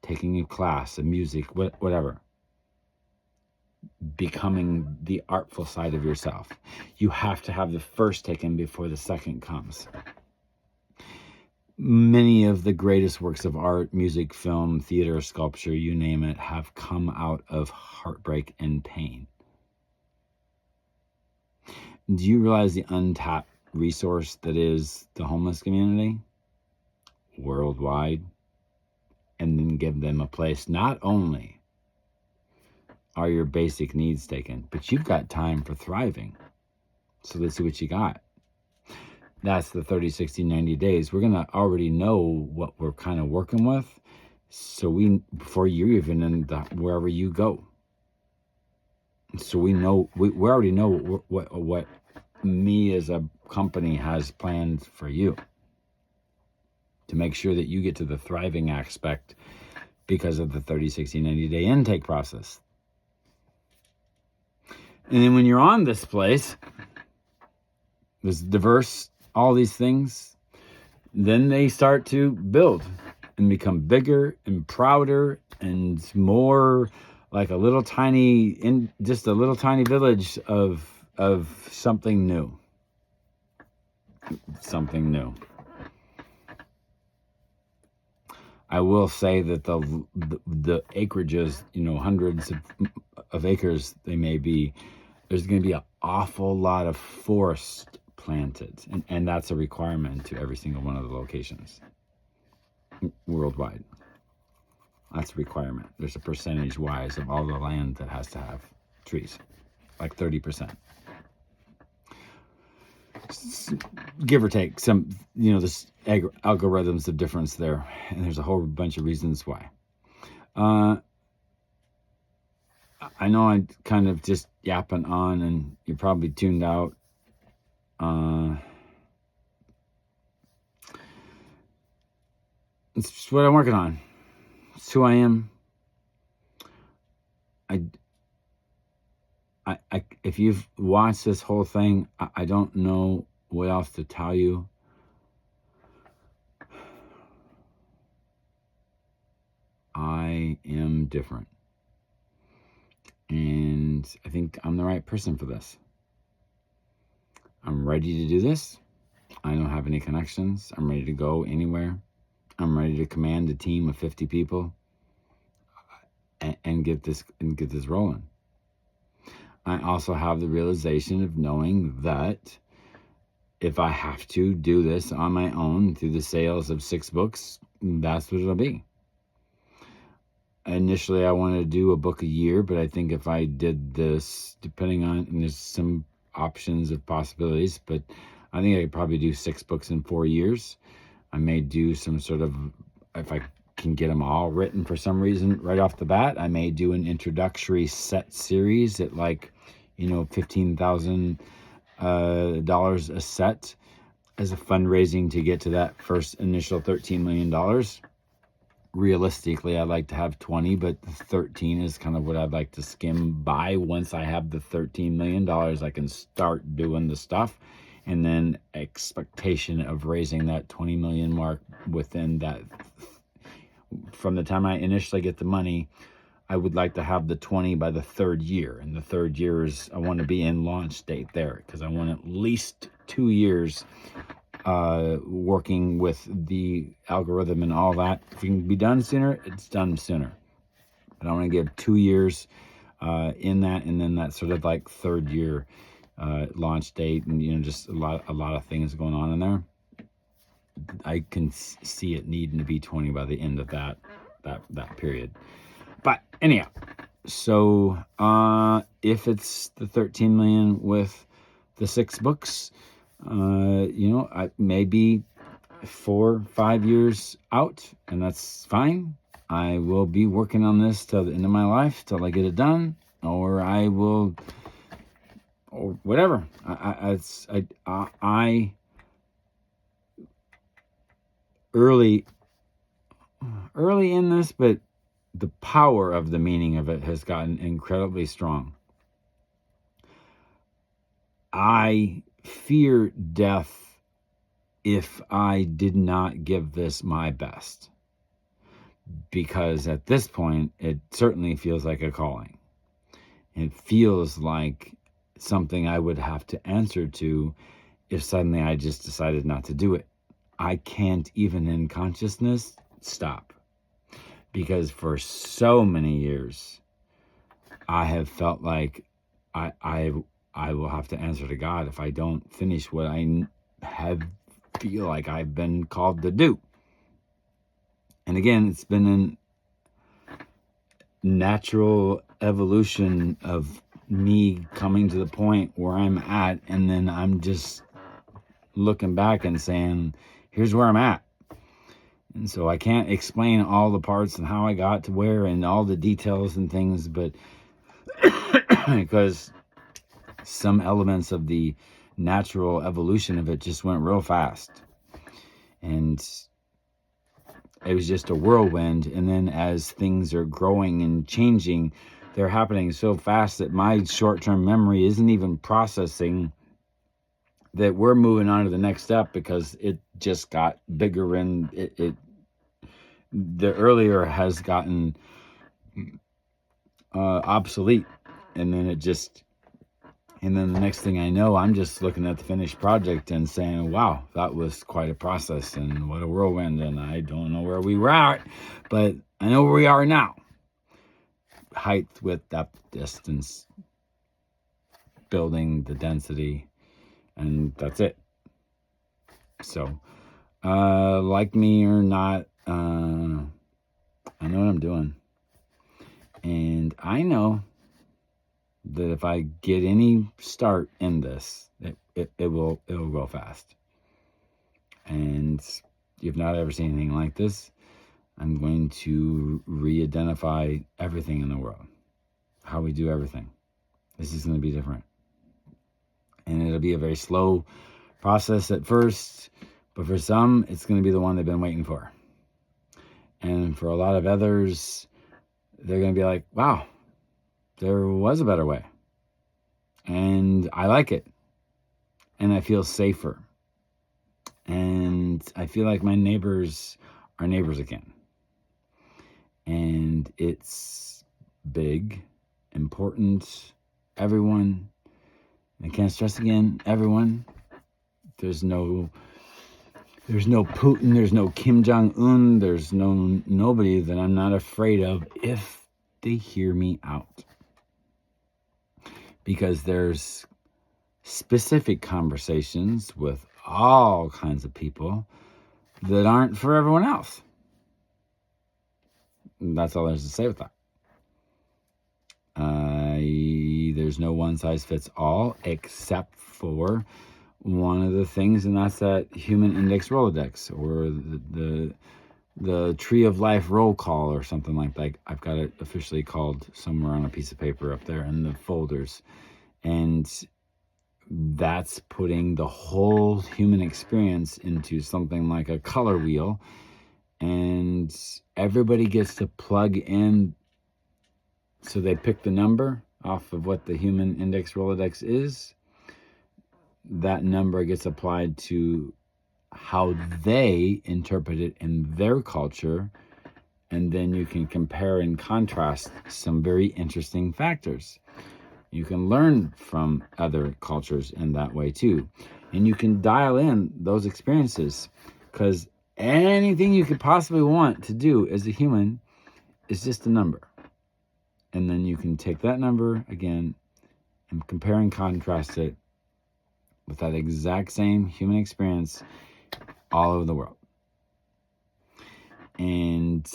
taking a class, a music, whatever. Becoming the artful side of yourself. You have to have the first taken before the second comes. Many of the greatest works of art, music, film, theater, sculpture, you name it, have come out of heartbreak and pain. Do you realize the untapped resource that is the homeless community worldwide? And then give them a place. Not only are your basic needs taken, but you've got time for thriving. So let's see what you got. That's the 30, 60, 90 days. We're going to already know what we're kind of working with. So before you're even in wherever you go. So we already know what me as a company has planned for you, to make sure that you get to the thriving aspect because of the 30, 60, 90 day intake process. And then when you're on this place, there's diverse, all these things, then they start to build and become bigger and prouder and more like a little tiny village of something new. Something new. I will say that the acreages, hundreds of acres they may be, there's going to be an awful lot of forest planted. And that's a requirement to every single one of the locations worldwide. That's a requirement. There's a percentage-wise of all the land that has to have trees, like 30%. Give or take some, this algorithms of difference there, and there's a whole bunch of reasons why. I know I'm kind of just yapping on, and you're probably tuned out. It's what I'm working on. It's who I am. If you've watched this whole thing, I don't know what else to tell you. I am different. And I think I'm the right person for this. I'm ready to do this. I don't have any connections. I'm ready to go anywhere. I'm ready to command a team of 50 people and get this rolling. I also have the realization of knowing that if I have to do this on my own through the sales of 6 books, that's what it'll be. Initially, I wanted to do a book a year, but I think if I did this, depending on, and there's some options of possibilities, but I think I could probably do 6 books in 4 years. I may do some sort of, if I can get them all written for some reason right off the bat, I may do an introductory set series at $15,000 a set. as a fundraising to get to that first initial $13 million. Realistically, I'd like to have 20, but the 13 is kind of what I'd like to skim by. Once I have the $13 million, I can start doing the stuff. And then expectation of raising that 20 million mark within that, from the time I initially get the money, I would like to have the 20 by the third year. And the third year is, I want to be in launch date there, because I want at least 2 years working with the algorithm and all that. If it can be done sooner, it's done sooner. But I want to give 2 years in that, and then that sort of like third year launch date, and just a lot of things going on in there. I can see it needing to be 20 by the end of that period. But anyhow, so if it's the 13 million with the 6 books, I may be 4-5 years out, and that's fine. I will be working on this till the end of my life, till I get it done, or I will, or whatever. I early in this, but the power of the meaning of it has gotten incredibly strong. I fear death if I did not give this my best, because at this point, it certainly feels like a calling. It feels like something I would have to answer to if suddenly I just decided not to do it. I can't, even in consciousness, stop. Because for so many years, I have felt like I will have to answer to God if I don't finish what I feel like I've been called to do. And again, it's been a natural evolution of me coming to the point where I'm at, and then I'm just looking back and saying, here's where I'm at. And so I can't explain all the parts and how I got to where and all the details and things, but because some elements of the natural evolution of it just went real fast. And it was just a whirlwind. And then as things are growing and changing, they're happening so fast that my short-term memory isn't even processing that we're moving on to the next step, because it just got bigger, and the earlier has gotten obsolete. And then and then the next thing I know, I'm just looking at the finished project and saying, wow, that was quite a process, and what a whirlwind. And I don't know where we were at, but I know where we are now. Height, width, depth, distance, building, the density, and that's it. So, like me or not, I know what I'm doing. And I know that if I get any start in this, it will go fast. And if you've not ever seen anything like this, I'm going to re-identify everything in the world, how we do everything. This is going to be different. And it'll be a very slow process at first, but for some, it's going to be the one they've been waiting for. And for a lot of others, they're going to be like, wow, there was a better way. And I like it. And I feel safer. And I feel like my neighbors are neighbors again. And it's big, important, everyone. I can't stress again, everyone. There's no Putin, there's no Kim Jong-un, there's nobody that I'm not afraid of if they hear me out. Because there's specific conversations with all kinds of people that aren't for everyone else. And that's all there's to say with that. There's no one size fits all, except for one of the things, and that's that Human Index Rolodex, or the Tree of Life roll call, or something like that. I've got it officially called somewhere on a piece of paper up there in the folders. And that's putting the whole human experience into something like a color wheel, and everybody gets to plug in. So they pick the number off of what the human index Rolodex is. That number gets applied to how they interpret it in their culture, and then you can compare and contrast some very interesting factors. You can learn from other cultures in that way too, and you can dial in those experiences, because anything you could possibly want to do as a human is just a number. And then you can take that number again and compare and contrast it with that exact same human experience all over the world. And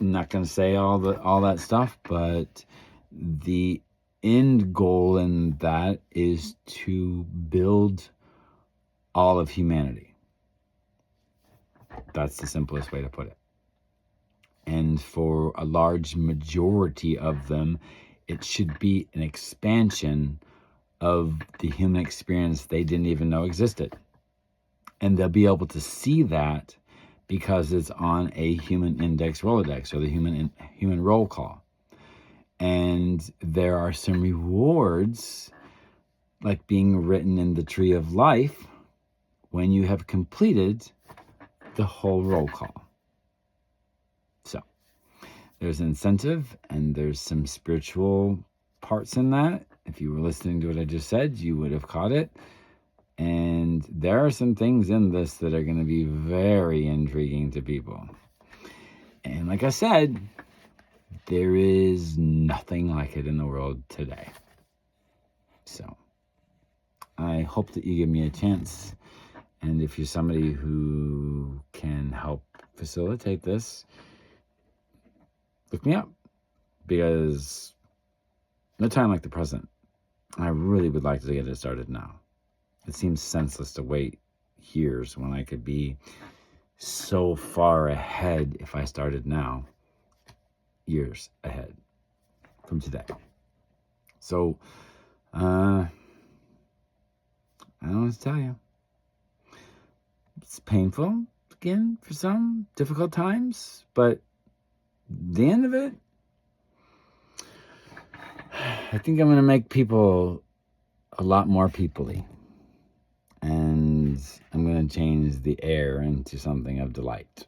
I'm not going to say all that stuff, but the end goal in that is to build all of humanity. That's the simplest way to put it. And for a large majority of them, it should be an expansion of the human experience they didn't even know existed. And they'll be able to see that because it's on a human index Rolodex, or the human roll call. And there are some rewards, like being written in the tree of life, when you have completed the whole roll call. So there's an incentive, and there's some spiritual parts in that. If you were listening to what I just said, you would have caught it. And there are some things in this that are going to be very intriguing to people. And like I said, there is nothing like it in the world today. So I hope that you give me a chance. And if you're somebody who can help facilitate this, look me up, because no time like the present. I really would like to get it started now. It seems senseless to wait years when I could be so far ahead if I started now, years ahead from today. So, I don't know what to tell you. It's painful, again, for some, difficult times, but the end of it, I think I'm going to make people a lot more people-y. And I'm going to change the air into something of delight.